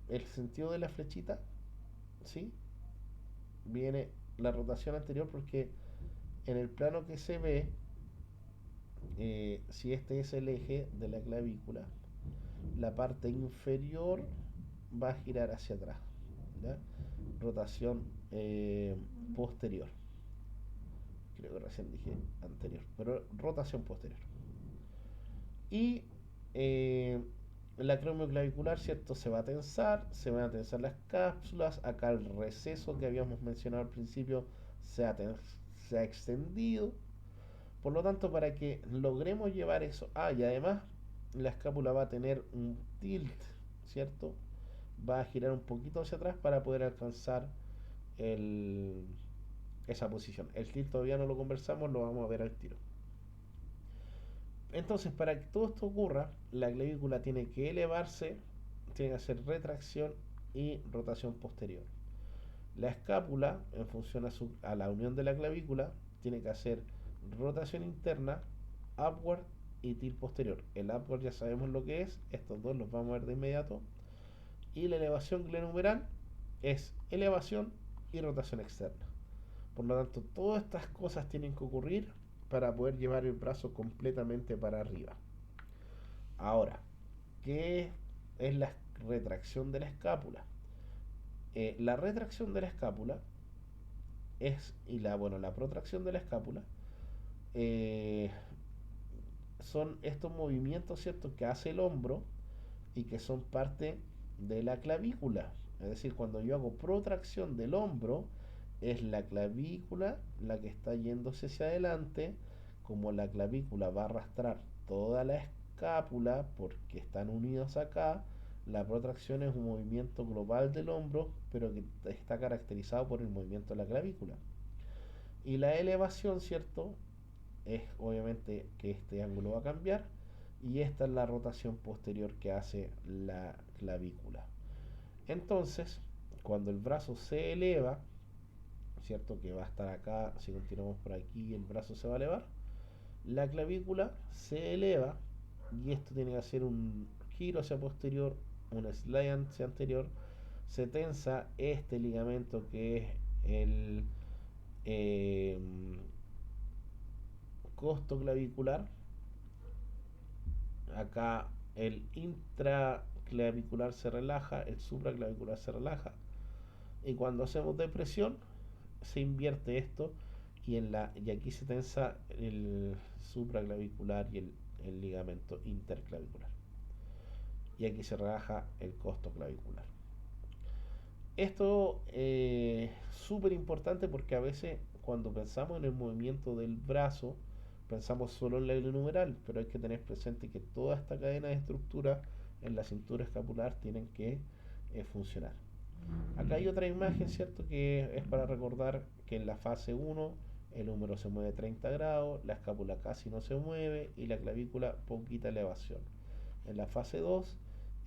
el sentido de la flechita, ¿sí? Viene la rotación anterior porque en el plano que se ve, si este es el eje de la clavícula, la parte inferior va a girar hacia atrás, ¿ya? Rotación posterior. creo que recién dije anterior, pero rotación posterior. Y eh, el acromio clavicular, ¿cierto? Se va a tensar, se van a tensar las cápsulas. Acá el receso que habíamos mencionado al principio se ha, se ha extendido. Por lo tanto, para que logremos llevar eso. Ah, y además la escápula va a tener un tilt, ¿cierto? Va a girar un poquito hacia atrás para poder alcanzar el, esa posición. El tilt todavía no lo conversamos, lo vamos a ver al tiro. Entonces, para que todo esto ocurra, la clavícula tiene que elevarse, tiene que hacer retracción y rotación posterior. La escápula, en función a la unión de la clavícula, tiene que hacer rotación interna, upward y tilt posterior. El upward ya sabemos lo que es, estos dos los vamos a ver de inmediato. Y la elevación glenohumeral es elevación y rotación externa. Por lo tanto, todas estas cosas tienen que ocurrir para poder llevar el brazo completamente para arriba. Ahora, ¿qué es la retracción de la escápula? La retracción de la escápula y la protracción de la escápula eh, son estos movimientos, ¿cierto?, que hace el hombro y que son parte de la clavícula. Es decir, cuando yo hago protracción del hombro, es la clavícula la que está yéndose hacia adelante. Como la clavícula va a arrastrar toda la escápula porque están unidos acá, la protracción es un movimiento global del hombro, pero que está caracterizado por el movimiento de la clavícula. Y la elevación, ¿cierto? Es obviamente que este ángulo va a cambiar y esta es la rotación posterior que hace la clavícula. Entonces, cuando el brazo se eleva, ¿cierto? Que va a estar acá, si continuamos por aquí, el brazo se va a elevar, la clavícula se eleva y esto tiene que hacer un giro hacia posterior, un slide hacia anterior, se tensa este ligamento que es el eh, costo clavicular. Acá el intraclavicular se relaja, el supraclavicular se relaja. Y cuando hacemos depresión, se invierte esto y aquí se tensa el supraclavicular y el ligamento interclavicular. Y aquí se relaja el costo clavicular. Esto es súper importante porque a veces cuando pensamos en el movimiento del brazo, pensamos solo en la glenohumeral, pero hay que tener presente que toda esta cadena de estructuras en la cintura escapular tienen que funcionar. Acá hay otra imagen, ¿cierto? Que es para recordar que en la fase 1 el húmero se mueve 30 grados, la escápula casi no se mueve y la clavícula poquita elevación. En la fase 2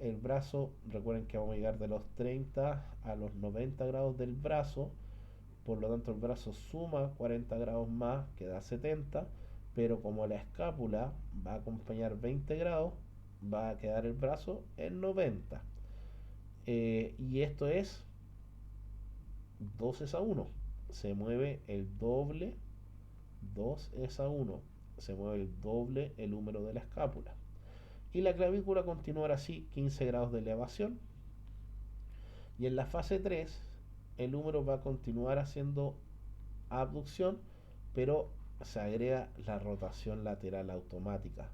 el brazo, recuerden que vamos a llegar de los 30 a los 90 grados del brazo, por lo tanto el brazo suma 40 grados más, que da 70, pero como la escápula va a acompañar 20 grados, va a quedar el brazo en 90. Y esto es 2 es a 1. Se mueve el doble, 2 es a 1. Se mueve el doble el húmero de la escápula. Y la clavícula continuará así 15 grados de elevación. Y en la fase 3 el húmero va a continuar haciendo abducción, pero se agrega la rotación lateral automática.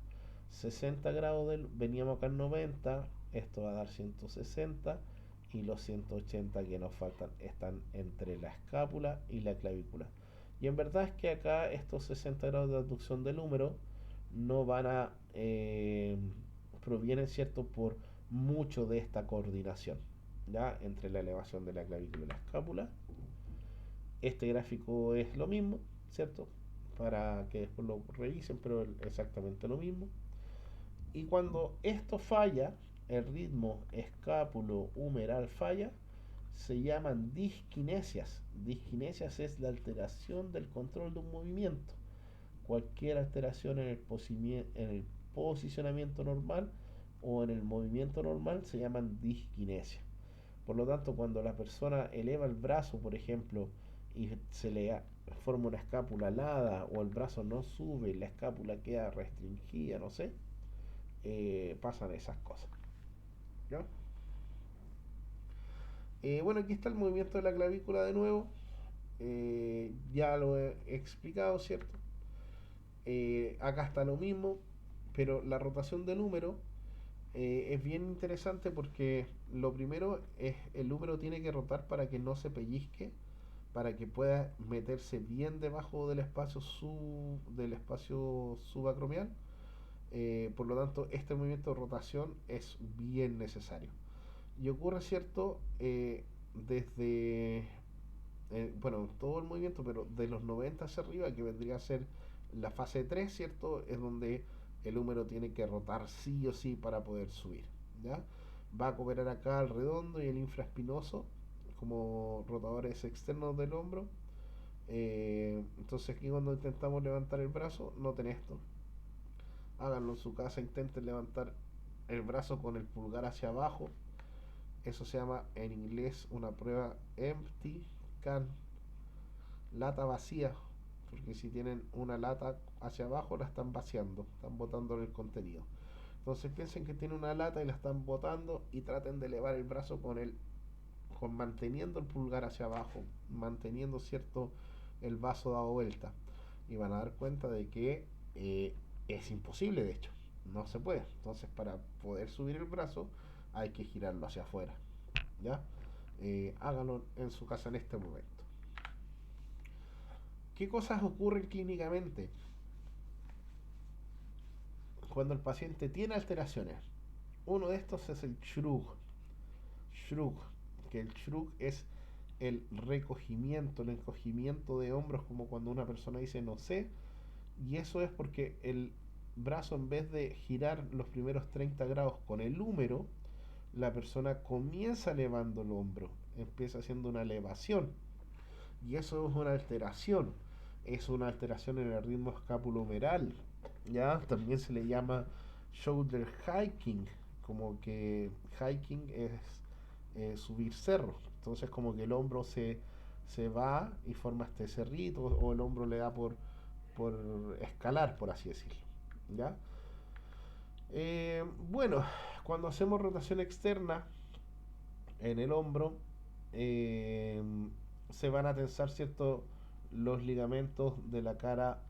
60 grados veníamos acá en 90, esto va a dar 160 y los 180 que nos faltan están entre la escápula y la clavícula. Y en verdad es que acá estos 60 grados de abducción del húmero no van a provienen, cierto, por mucho de esta coordinación, ya, entre la elevación de la clavícula y la escápula. Este gráfico es lo mismo, ¿cierto? Para que después lo revisen, pero es exactamente lo mismo. Y cuando esto falla, el ritmo escápulo-humeral falla, se llaman disquinesias. Disquinesias es la alteración del control de un movimiento. Cualquier alteración en el posicionamiento normal o en el movimiento normal se llaman disquinesia. Por lo tanto, cuando la persona eleva el brazo, por ejemplo, y se le forma una escápula alada o el brazo no sube y la escápula queda restringida, no sé, pasan esas cosas. ¿Ya? Bueno, aquí está el movimiento de la clavícula de nuevo. ya lo he explicado, ¿cierto? Acá está lo mismo, pero la rotación de número es bien interesante porque lo primero es el número tiene que rotar para que no se pellizque, para que pueda meterse bien debajo del espacio subacromial. Por lo tanto, este movimiento de rotación es bien necesario. Y ocurre, ¿cierto? Desde, bueno, todo el movimiento, pero de los 90 hacia arriba, que vendría a ser la fase 3, ¿cierto? Es donde el húmero tiene que rotar sí o sí para poder subir, ¿ya? Va a cooperar acá el redondo y el infraespinoso como rotadores externos del hombro. Entonces aquí cuando intentamos levantar el brazo, noten esto. Háganlo en su casa, intenten levantar el brazo con el pulgar hacia abajo. Eso se llama en inglés una prueba empty can, lata vacía, porque si tienen una lata hacia abajo la están vaciando, están botando el contenido. Entonces piensen que tienen una lata y la están botando y traten de elevar el brazo con manteniendo el pulgar hacia abajo, manteniendo cierto el vaso dado vuelta. Y van a dar cuenta de que es imposible, de hecho, no se puede. Entonces para poder subir el brazo hay que girarlo hacia afuera. ¿Ya? Háganlo en su casa en este momento. ¿Qué cosas ocurren clínicamente cuando el paciente tiene alteraciones? Uno de estos es el shrug. Shrug, que el shrug es el recogimiento, el encogimiento de hombros, como cuando una persona dice no sé, y eso es porque el brazo, en vez de girar los primeros 30 grados con el húmero, la persona comienza elevando el hombro, empieza haciendo una elevación, y eso es una alteración en el ritmo escapulohumeral, ¿ya? También se le llama shoulder hiking, como que hiking es subir cerro, entonces como que el hombro se va y forma este cerrito, o el hombro le da por escalar, por así decirlo, ¿ya? Bueno, cuando hacemos rotación externa en el hombro, eh, se van a tensar, ¿cierto? Los ligamentos de la cara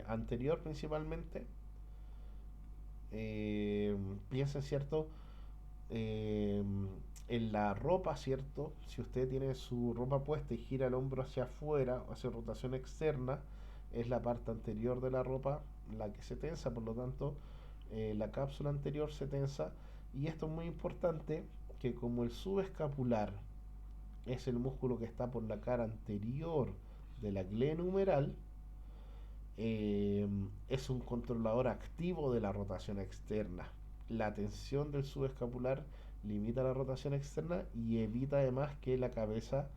anterior principalmente. Eh, Piensen, ¿cierto? Eh, en la ropa, ¿cierto? Si usted tiene su ropa puesta y gira el hombro hacia afuera, hace rotación externa, es la parte anterior de la ropa la que se tensa, por lo tanto, la cápsula anterior se tensa. Y esto es muy importante, que como el subescapular es el músculo que está por la cara anterior de la glenohumeral, eh, es un controlador activo de la rotación externa. La tensión del subescapular limita la rotación externa y evita además que la cabeza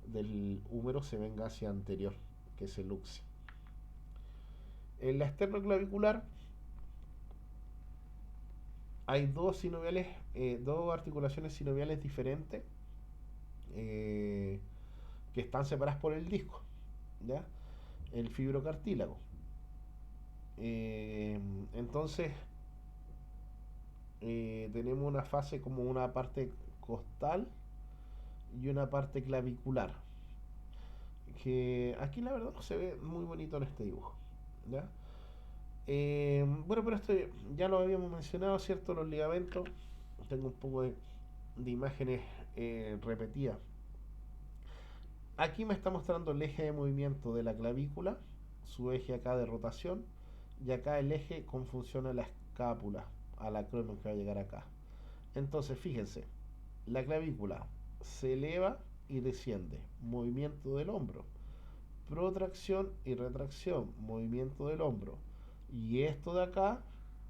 del húmero se venga hacia anterior, que se luxe. En la esternoclavicular hay dos articulaciones sinoviales diferentes eh, que están separadas por el disco, ¿ya? El fibrocartílago. Eh, entonces, tenemos una fase como una parte costal y una parte clavicular. Que aquí la verdad no se ve muy bonito en este dibujo, ¿ya? Bueno, pero esto ya lo habíamos mencionado, ¿cierto? Los ligamentos. Tengo un poco de imágenes repetidas. Aquí me está mostrando el eje de movimiento de la clavícula, su eje acá de rotación, y acá el eje con función a la escápula, al acromion que va a llegar acá. Entonces, fíjense, la clavícula se eleva y desciende, movimiento del hombro, protracción y retracción, movimiento del hombro, y esto de acá,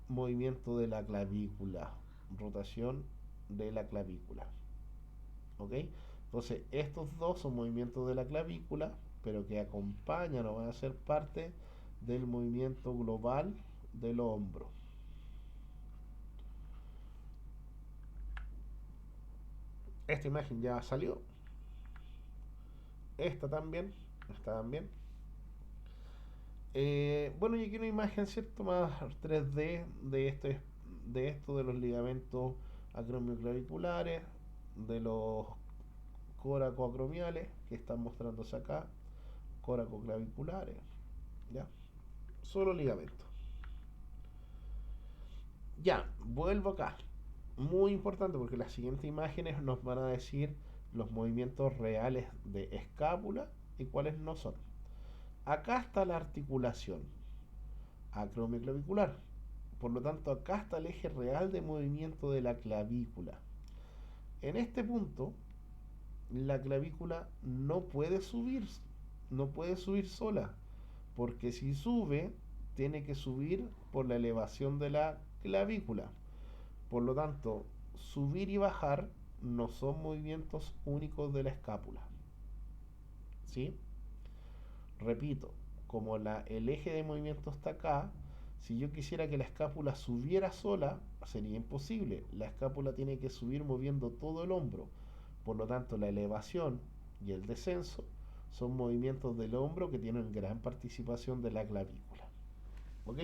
movimiento de la clavícula, rotación de la clavícula. ¿Ok? Entonces, estos dos son movimientos de la clavícula, pero que acompañan o van a ser parte del movimiento global del hombro. Esta imagen ya salió. Esta también. Esta también. Bueno, y aquí una imagen, ¿cierto? Más 3D de esto de los ligamentos acromioclaviculares, de los coracoacromiales que están mostrándose acá. coracoclaviculares, ¿ya? Solo ligamentos. Ya, vuelvo acá. Muy importante porque las siguientes imágenes nos van a decir los movimientos reales de escápula y cuáles no son. Acá está la articulación acromioclavicular. Por lo tanto, acá está el eje real de movimiento de la clavícula. En este punto, la clavícula no puede subir sola, porque si sube, tiene que subir por la elevación de la clavícula. Por lo tanto, subir y bajar no son movimientos únicos de la escápula. ¿Sí? Repito, como el eje de movimiento está acá, si yo quisiera que la escápula subiera sola, sería imposible. La escápula tiene que subir moviendo todo el hombro. Por lo tanto, la elevación y el descenso son movimientos del hombro que tienen gran participación de la clavícula. ¿Ok?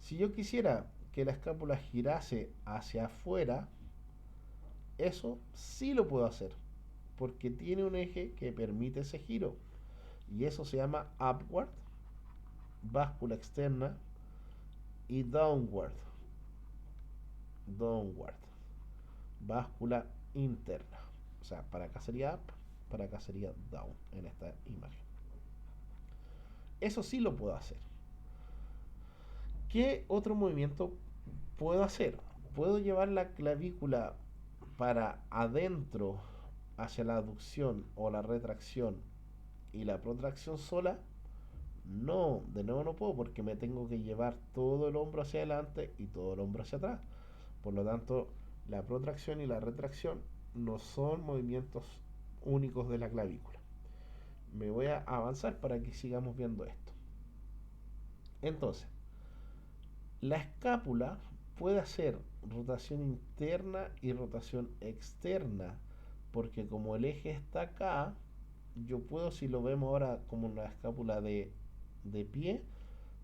Si yo quisiera que la escápula girase hacia afuera, eso sí lo puedo hacer, porque tiene un eje que permite ese giro. Y eso se llama upward, báscula externa, y downward, downward, báscula interna. O sea, para acá sería up, para acá sería down en esta imagen. Eso sí lo puedo hacer. ¿Qué otro movimiento puedo hacer? Puedo llevar la clavícula para adentro hacia la aducción o la retracción y la protracción sola. No, de nuevo no puedo porque me tengo que llevar todo el hombro hacia adelante y todo el hombro hacia atrás. Por lo tanto, la protracción y la retracción no son movimientos únicos de la clavícula. Me voy a avanzar para que sigamos viendo esto. Entonces, la escápula puede hacer rotación interna y rotación externa, porque como el eje está acá, yo puedo, si lo vemos ahora como una escápula de pie,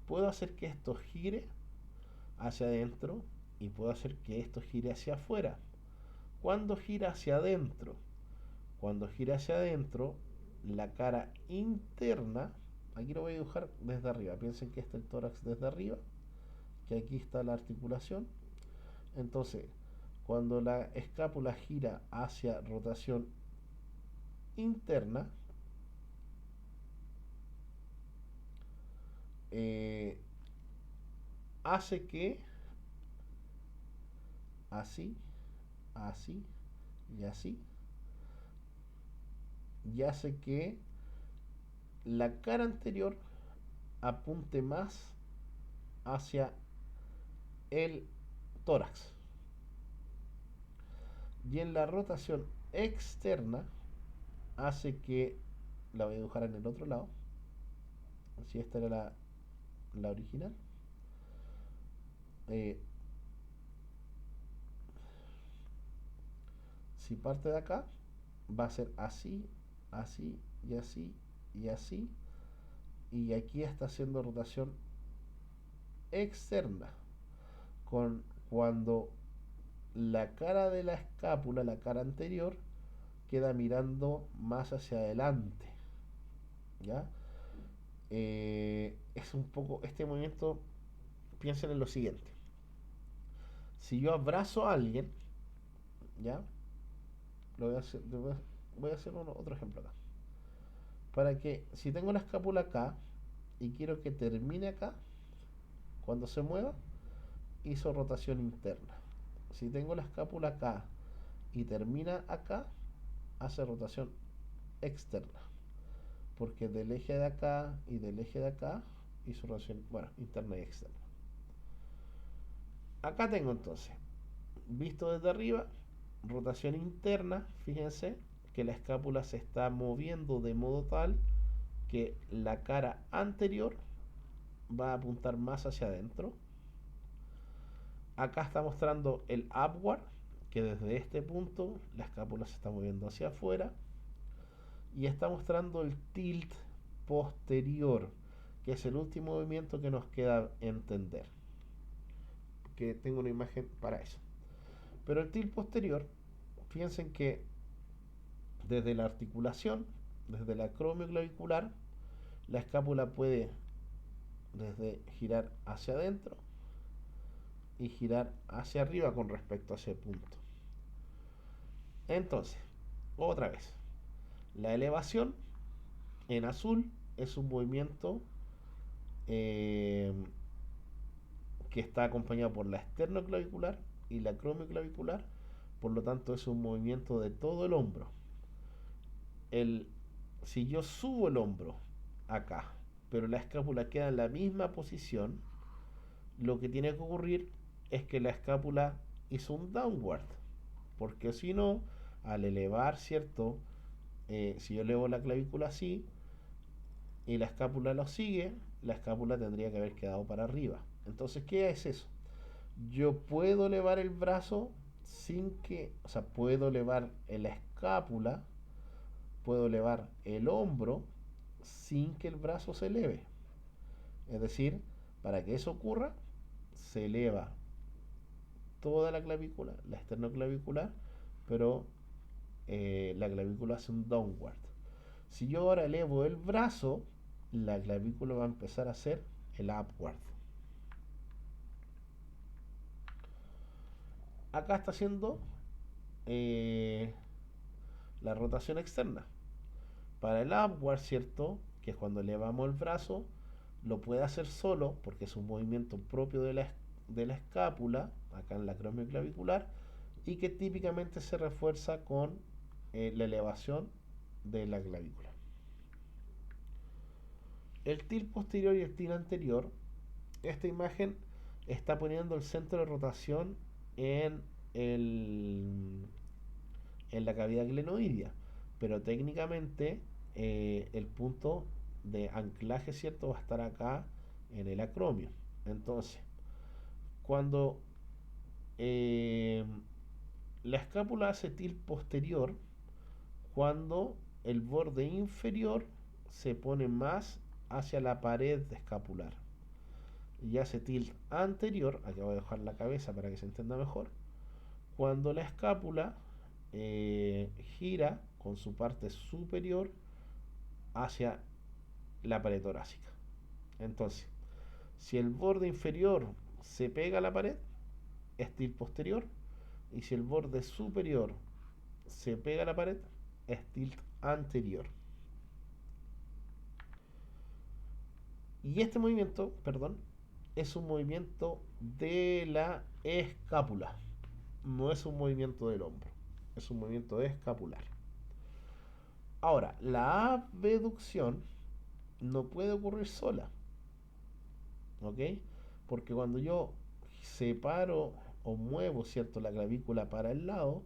puedo hacer que esto gire hacia adentro y puedo hacer que esto gire hacia afuera. ¿Cuándo gira hacia adentro? Cuando gira hacia adentro, la cara interna, aquí lo voy a dibujar desde arriba, piensen que este es el tórax desde arriba, que aquí está la articulación. Entonces, cuando la escápula gira hacia rotación interna, eh, hace que así, así y así, y hace que la cara anterior apunte más hacia el tórax. Y en la rotación externa hace que, la voy a dibujar en el otro lado, si esta era la original, eh, si parte de acá, va a ser así, así y así y así, y aquí está haciendo rotación externa, con cuando la cara de la escápula, la cara anterior, queda mirando más hacia adelante, ¿ya? Es un poco, este movimiento, piensen en lo siguiente. Si yo abrazo a alguien, ¿ya? Lo voy a hacer, voy a hacer otro ejemplo acá. Para que, si tengo la escápula acá y quiero que termine acá, cuando se mueva, hizo rotación interna. Si tengo la escápula acá y termina acá, hace rotación externa. Porque del eje de acá y del eje de acá hizo rotación, bueno, interna y externa. Acá tengo entonces, visto desde arriba, rotación interna, fíjense que la escápula se está moviendo de modo tal que la cara anterior va a apuntar más hacia adentro. Acá está mostrando el upward, que desde este punto la escápula se está moviendo hacia afuera. Y está mostrando el tilt posterior, que es el último movimiento que nos queda entender. Que tengo una imagen para eso. Pero el tilt posterior, piensen que desde la articulación desde el acromioclavicular, la escápula puede desde girar hacia adentro y girar hacia arriba con respecto a ese punto. Entonces, otra vez, la elevación en azul es un movimiento eh, que está acompañado por la esternoclavicular y la acromioclavicular, por lo tanto es un movimiento de todo el hombro. El, si yo subo el hombro acá, pero la escápula queda en la misma posición, lo que tiene que ocurrir es que la escápula hizo un downward, porque si no, al elevar, ¿cierto? Si yo elevo la clavícula así y la escápula lo sigue, la escápula tendría que haber quedado para arriba. Entonces, ¿qué es eso? Yo puedo elevar el brazo sin que, o sea, puedo elevar la escápula, puedo elevar el hombro sin que el brazo se eleve. Es decir, para que eso ocurra, se eleva toda la clavícula, la esternoclavicular, pero la clavícula hace un downward. Si yo ahora elevo el brazo, la clavícula va a empezar a hacer el upward. Acá está haciendo la rotación externa. Para el upward, ¿cierto? Que es cuando elevamos el brazo, lo puede hacer solo porque es un movimiento propio de la escápula, acá en la acromioclavicular, y que típicamente se refuerza con la elevación de la clavícula. El tilt posterior y el tilt anterior, esta imagen está poniendo el centro de rotación en, el, en la cavidad glenoidea, pero técnicamente el punto de anclaje, ¿cierto? Va a estar acá en el acromio. Entonces, cuando eh, la escápula hace tilt posterior, cuando el borde inferior se pone más hacia la pared escapular y hace tilt anterior, aquí voy a dejar la cabeza para que se entienda mejor, cuando la escápula gira con su parte superior hacia la pared torácica. Entonces, si el borde inferior se pega a la pared, es tilt posterior, y si el borde superior se pega a la pared, es tilt anterior. Y este movimiento, perdón, es un movimiento de la escápula, no es un movimiento del hombro, es un movimiento escapular. Ahora, la abducción no puede ocurrir sola, ¿ok? Porque cuando yo separo o muevo, ¿cierto?, la clavícula para el lado,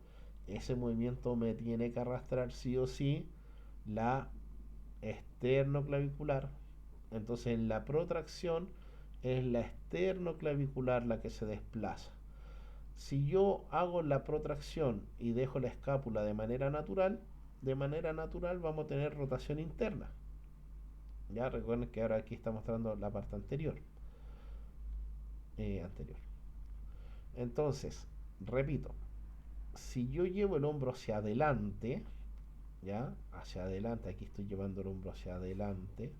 ese movimiento me tiene que arrastrar sí o sí la esternoclavicular. Entonces en la protracción es la esternoclavicular la que se desplaza. Si yo hago la protracción y dejo la escápula de manera natural vamos a tener rotación interna. Ya recuerden que ahora aquí está mostrando la parte anterior. Anterior. Entonces, repito, si yo llevo el hombro hacia adelante, ya, hacia adelante, aquí estoy llevando el hombro hacia adelante,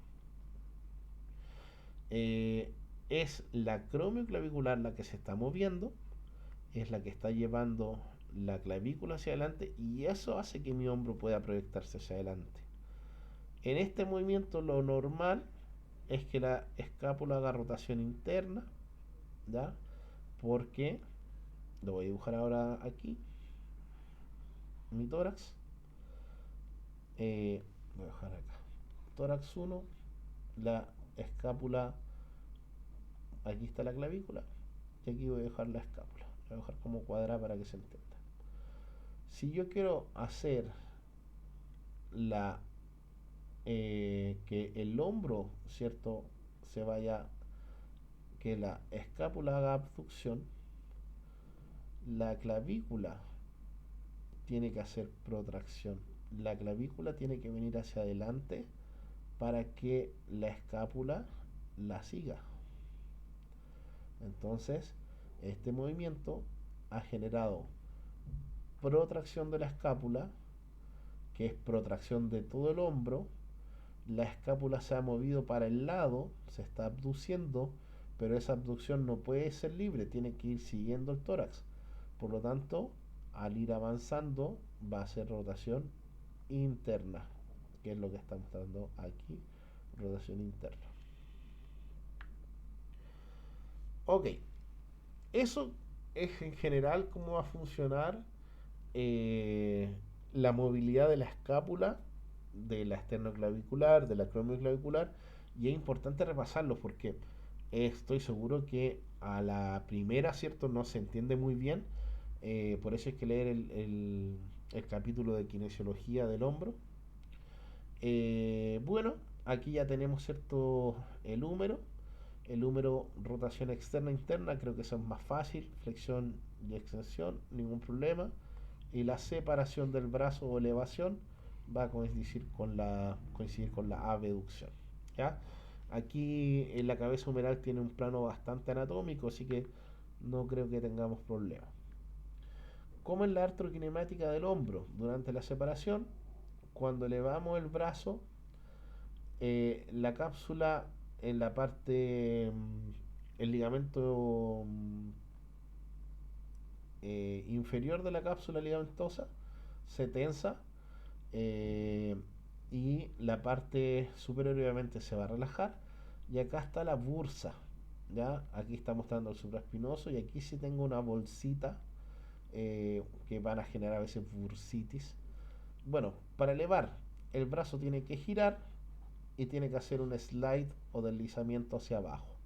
es la acromioclavicular la que se está moviendo, es la que está llevando la clavícula hacia adelante y eso hace que mi hombro pueda proyectarse hacia adelante. En este movimiento lo normal es que la escápula haga rotación interna, ¿ya? Porque lo voy a dibujar ahora aquí, mi tórax. Voy a dejar acá. Tórax 1, la escápula, aquí está la clavícula y aquí voy a dejar la escápula. La voy a dejar como cuadrada para que se entienda. Si yo quiero hacer la que el hombro, ¿cierto?, se vaya, que la escápula haga abducción, la clavícula tiene que hacer protracción. La clavícula tiene que venir hacia adelante para que la escápula la siga. Entonces, este movimiento ha generado protracción de la escápula que es protracción de todo el hombro. La escápula se ha movido para el lado, se está abduciendo, pero esa abducción no puede ser libre, tiene que ir siguiendo el tórax. Por lo tanto, al ir avanzando, va a ser rotación interna, que es lo que está mostrando aquí, rotación interna. Ok, eso es en general cómo va a funcionar eh, la movilidad de la escápula, de la esternoclavicular, de la acromioclavicular, y es importante repasarlo porque estoy seguro que a la primera, ¿cierto? No se entiende muy bien, por eso hay que leer el capítulo de kinesiología del hombro. Bueno, aquí ya tenemos, ¿cierto? El húmero, rotación externa interna, creo que eso es más fácil, flexión y extensión, ningún problema. Y la separación del brazo o elevación va a coincidir con la abducción. ¿Ya? Aquí en la cabeza humeral tiene un plano bastante anatómico, así que no creo que tengamos problemas. Como en la artrokinemática del hombro, durante la separación, cuando elevamos el brazo, la cápsula en la parte, el ligamento inferior de la cápsula ligamentosa se tensa, eh, y la parte superior obviamente se va a relajar. Y acá está la bursa, ¿ya? Aquí está mostrando el supraespinoso y aquí sí tengo una bolsita, que van a generar a veces bursitis. Bueno, para elevar el brazo tiene que girar y tiene que hacer un slide o deslizamiento hacia abajo.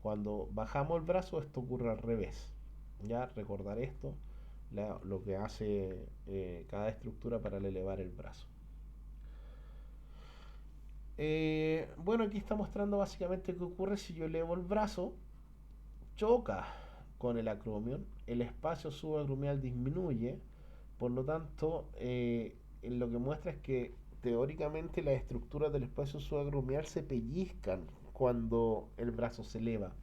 Cuando bajamos el brazo esto ocurre al revés. Ya recordar esto, lo que hace cada estructura para elevar el brazo. Bueno, aquí está mostrando básicamente qué ocurre si yo elevo el brazo, choca con el acromion, el espacio subacromial disminuye, por lo tanto, lo que muestra es que teóricamente las estructuras del espacio subacromial se pellizcan cuando el brazo se eleva.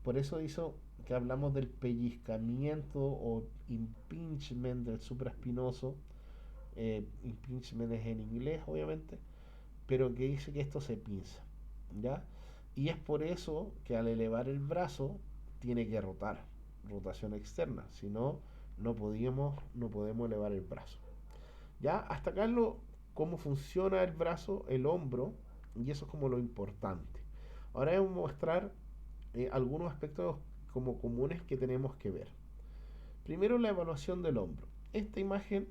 Por eso hizo que hablamos del pellizcamiento o impingement del supraespinoso. Impingement es en inglés, obviamente, pero que dice que esto se pinza, ¿ya? Y es por eso que al elevar el brazo tiene que rotar, rotación externa, si no, no podemos elevar el brazo. ¿Ya? Hasta acá cómo funciona el brazo, el hombro, y eso es como lo importante. Ahora vamos a mostrar algunos aspectos como comunes que tenemos que ver. Primero, la evaluación del hombro. Esta imagen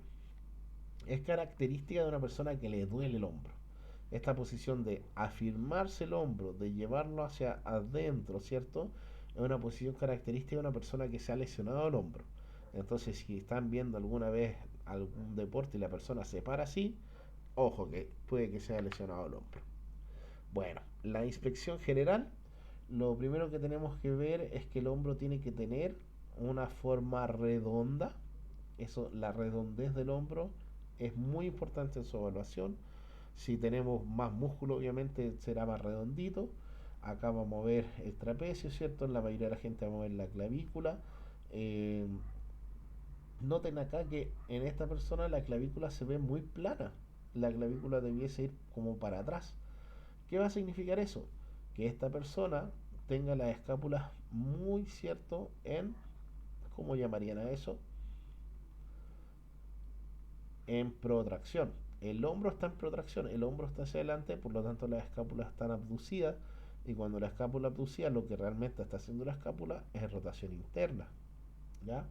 es característica de una persona que le duele el hombro. Esta posición de afirmarse el hombro, de llevarlo hacia adentro, ¿cierto? Es una posición característica de una persona que se ha lesionado el hombro. Entonces, si están viendo alguna vez algún deporte y la persona se para así, ojo que puede que se haya lesionado el hombro. Bueno, la inspección general, lo primero que tenemos que ver es que el hombro tiene que tener una forma redonda. Eso, la redondez del hombro es muy importante en su evaluación. Si tenemos más músculo, obviamente será más redondito. Acá vamos a ver el trapecio, ¿cierto? En la mayoría de la gente vamos a ver la clavícula. Eh, Noten acá que en esta persona la clavícula se ve muy plana. La clavícula debiese ir como para atrás. ¿Qué va a significar eso? Que esta persona tenga las escápulas muy cierto en, ¿cómo llamarían a eso? En protracción. El hombro está en protracción, el hombro está hacia adelante, por lo tanto las escápulas están abducidas, y cuando la escápula abducida lo que realmente está haciendo la escápula es rotación interna, ¿ya?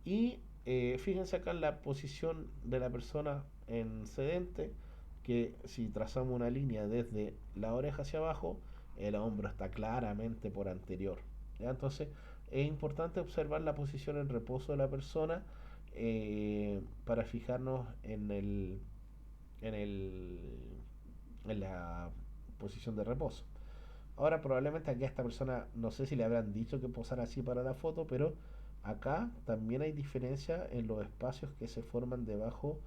Y fíjense acá en la posición de la persona en sedente, que si trazamos una línea desde la oreja hacia abajo, el hombro está claramente por anterior, ¿ya? Entonces es importante observar la posición en reposo de la persona, para fijarnos en, el, en la posición de reposo. Ahora probablemente aquí a esta persona no sé si le habrán dicho que posara así para la foto, pero acá también hay diferencia en los espacios que se forman debajo,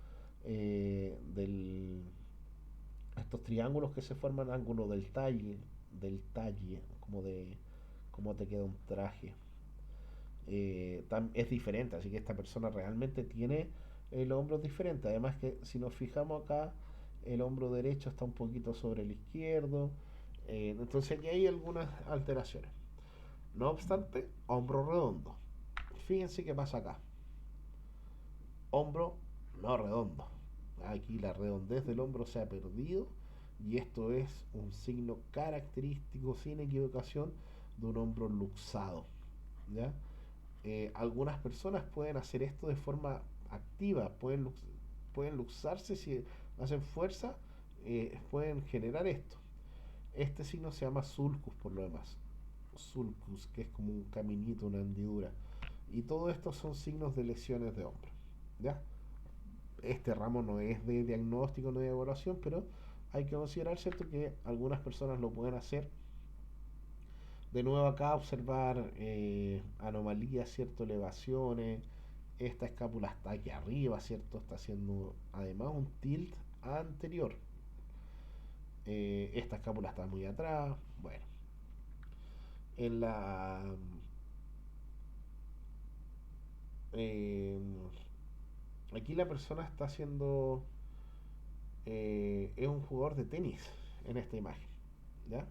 del estos triángulos que se forman, ángulo del talle, como de cómo te queda un traje. Es diferente, así que esta persona realmente tiene el hombro es diferente. Además que si nos fijamos acá, el hombro derecho está un poquito sobre el izquierdo. Entonces aquí hay algunas alteraciones. No obstante, hombro redondo. Fíjense qué pasa acá. Hombro no redondo. Aquí la redondez del hombro se ha perdido y esto es un signo característico sin equivocación de un hombro luxado. ¿Ya? Algunas personas pueden hacer esto de forma activa, pueden luxarse si hacen fuerza, pueden generar esto. Este signo se llama sulcus por lo demás. Sulcus, que es como un caminito, una hendidura. Y todo esto son signos de lesiones de hombro. ¿Ya? Este ramo no es de diagnóstico, no de evaluación, pero hay que considerar, ¿cierto?, que algunas personas lo pueden hacer. De nuevo acá observar anomalías, ¿cierto? Elevaciones. Esta escápula está aquí arriba, ¿cierto? Está haciendo además un tilt anterior. Esta escápula está muy atrás. Bueno, en la... eh, aquí la persona está haciendo... es un jugador de tenis en esta imagen. ¿Ya?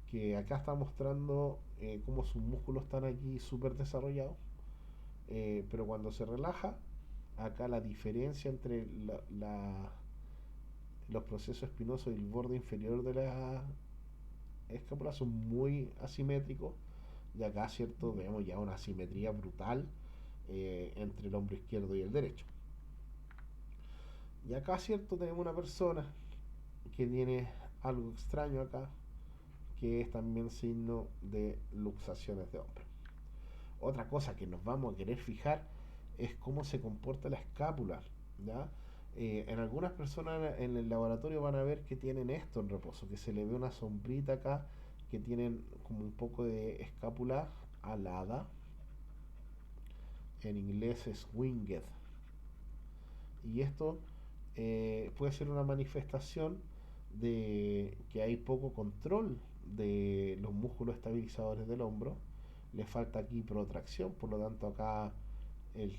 Que acá está mostrando cómo sus músculos están aquí súper desarrollados. Pero cuando se relaja, acá la diferencia entre los procesos espinosos y el borde inferior de la escápula son muy asimétricos. Y acá, cierto, vemos ya una asimetría brutal entre el hombro izquierdo y el derecho. Y acá, cierto, tenemos una persona que tiene algo extraño acá, que es también signo de luxaciones de hombro. Otra cosa que nos vamos a querer fijar es cómo se comporta la escápula. ¿Ya? En algunas personas en el laboratorio van a ver que tienen esto en reposo, que se le ve una sombrita acá, que tienen como un poco de escápula alada. En inglés es winged. Y esto puede ser una manifestación de que hay poco control de los músculos estabilizadores del hombro. Le falta aquí protracción, por lo tanto acá el,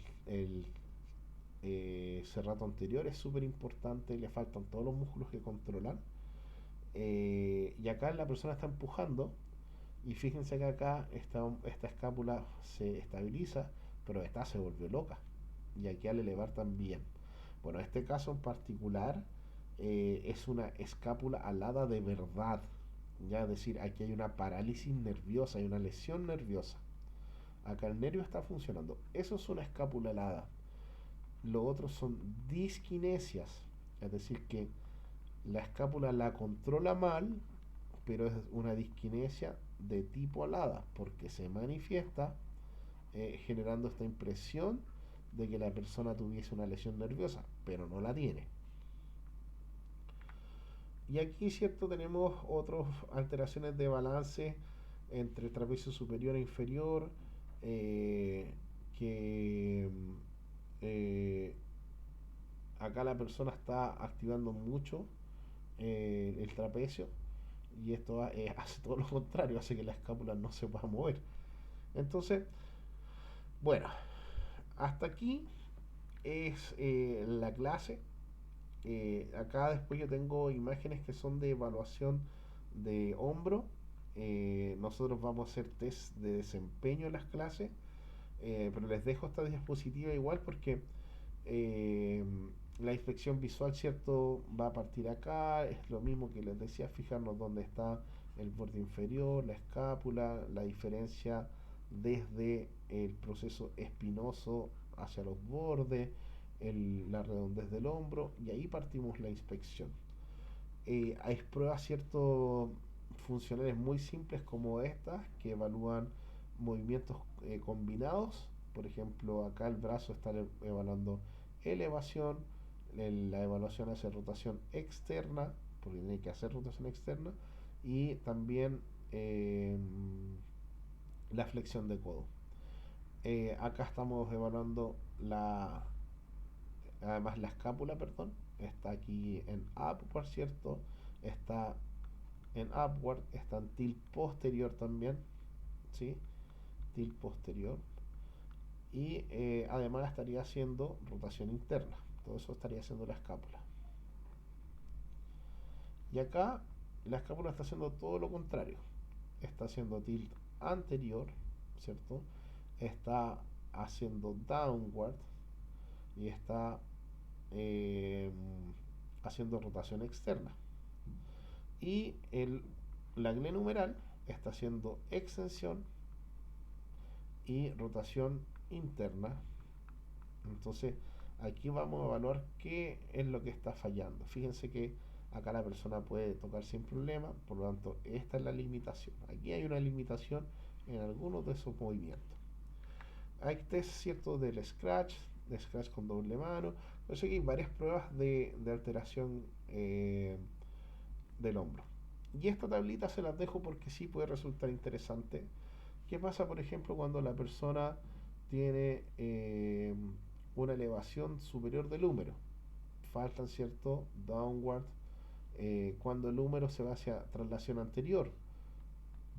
el serrato anterior es súper importante, le faltan todos los músculos que controlan. Y acá la persona está empujando y fíjense que acá esta escápula se estabiliza, pero esta se volvió loca. Y aquí al elevar también. Bueno, este caso en particular es una escápula alada de verdad. Ya, es decir, aquí hay una parálisis nerviosa, hay una lesión nerviosa. Acá el nervio está funcionando. Eso es una escápula alada. Lo otro son disquinesias, es decir, que la escápula la controla mal, pero es una disquinesia de tipo alada, porque se manifiesta generando esta impresión de que la persona tuviese una lesión nerviosa, pero no la tiene. Y aquí, cierto, tenemos otras alteraciones de balance entre trapecio superior e inferior, que eh, acá la persona está activando mucho el trapecio y esto hace todo lo contrario, hace que la escápula no se pueda mover. Entonces, bueno, hasta aquí es la clase. Acá después yo tengo imágenes que son de evaluación de hombro. Nosotros vamos a hacer test de desempeño en las clases, pero les dejo esta diapositiva igual porque eh, la inspección visual, ¿cierto? Va a partir acá, es lo mismo que les decía, fijarnos dónde está el borde inferior, la escápula, la diferencia desde el proceso espinoso hacia los bordes, la redondez del hombro, y ahí partimos la inspección. Hay pruebas, ¿cierto?, funcionales muy simples como estas, que evalúan movimientos combinados. Por ejemplo, acá el brazo está evaluando elevación, la evaluación hace rotación externa, porque tiene que hacer rotación externa, y también la flexión de codo. Acá estamos evaluando además la escápula, perdón, está aquí en upward, ¿cierto? Está en upward, está en tilt posterior también, ¿sí? Tilt posterior. Y además estaría haciendo rotación interna. Todo eso estaría haciendo la escápula. Y acá la escápula está haciendo todo lo contrario. Está haciendo tilt anterior, ¿cierto? Está haciendo downward y está eh, haciendo rotación externa. Y la glenumeral está haciendo extensión y rotación interna. Entonces, aquí vamos a evaluar qué es lo que está fallando. Fíjense que acá la persona puede tocar sin problema, por lo tanto, esta es la limitación. Aquí hay una limitación en algunos de esos movimientos. Hay test, ¿cierto?, del scratch, de scratch con doble mano. Por eso aquí hay varias pruebas de alteración del hombro. Y esta tablita se las dejo porque sí puede resultar interesante. ¿Qué pasa, por ejemplo, cuando la persona tiene una elevación superior del húmero? Faltan, ¿cierto?, downward, cuando el húmero se va hacia traslación anterior.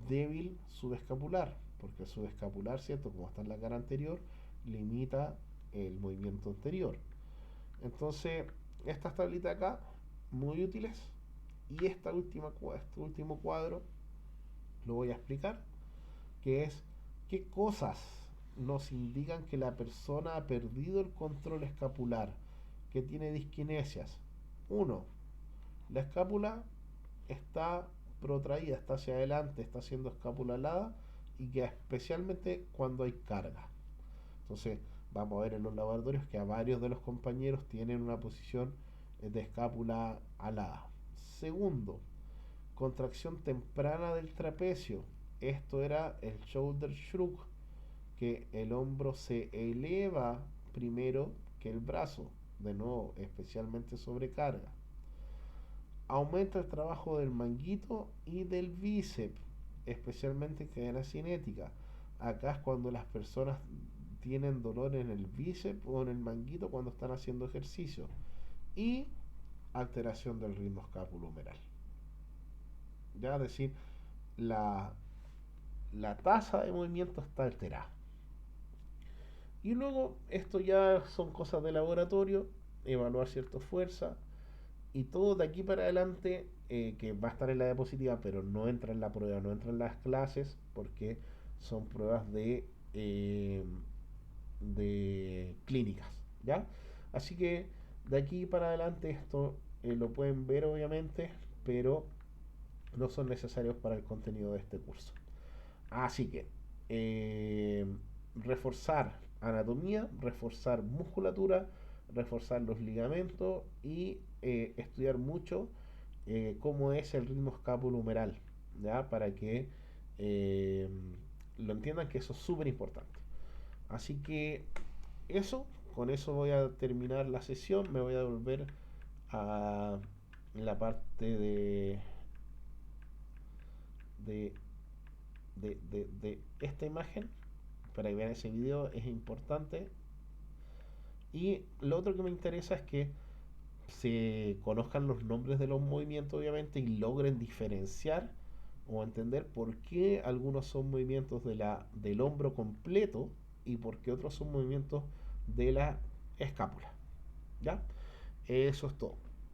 Débil subescapular, porque el subescapular, ¿cierto?, como está en la cara anterior, limita el movimiento anterior. Entonces, estas tablitas acá, muy útiles. Y este último cuadro lo voy a explicar, que es qué cosas nos indican que la persona ha perdido el control escapular, que tiene disquinesias. Uno, la escápula está protraída, está hacia adelante, está siendo escápula alada y que especialmente cuando hay carga. Entonces, vamos a ver en los laboratorios que a varios de los compañeros tienen una posición de escápula alada. Segundo, contracción temprana del trapecio. Esto era el shoulder shrug, que el hombro se eleva primero que el brazo, de nuevo, especialmente sobrecarga. Aumenta el trabajo del manguito y del bíceps, especialmente en cadena cinética. Acá es cuando las personas tienen dolor en el bíceps o en el manguito cuando están haciendo ejercicio. Y alteración del ritmo escapulohumeral. Ya, es decir, la, la tasa de movimiento está alterada. Y luego, esto ya son cosas de laboratorio, evaluar cierta fuerza, y todo de aquí para adelante, que va a estar en la diapositiva, pero no entra en la prueba, no entra en las clases, porque son pruebas de clínicas, ¿ya? Así que de aquí para adelante esto lo pueden ver obviamente, pero no son necesarios para el contenido de este curso. Así que eh, reforzar anatomía, reforzar musculatura, reforzar los ligamentos y estudiar mucho cómo es el ritmo escapulohumeral, ¿ya? Para que eh, lo entiendan, que eso es súper importante. Así que eso, con eso voy a terminar la sesión. Me voy a volver a la parte de, de esta imagen para que vean ese video, es importante. Y lo otro que me interesa es que se conozcan los nombres de los movimientos, obviamente, y logren diferenciar o entender por qué algunos son movimientos del hombro completo y por qué otros son movimientos de la escápula. ¿Ya? Eso es todo.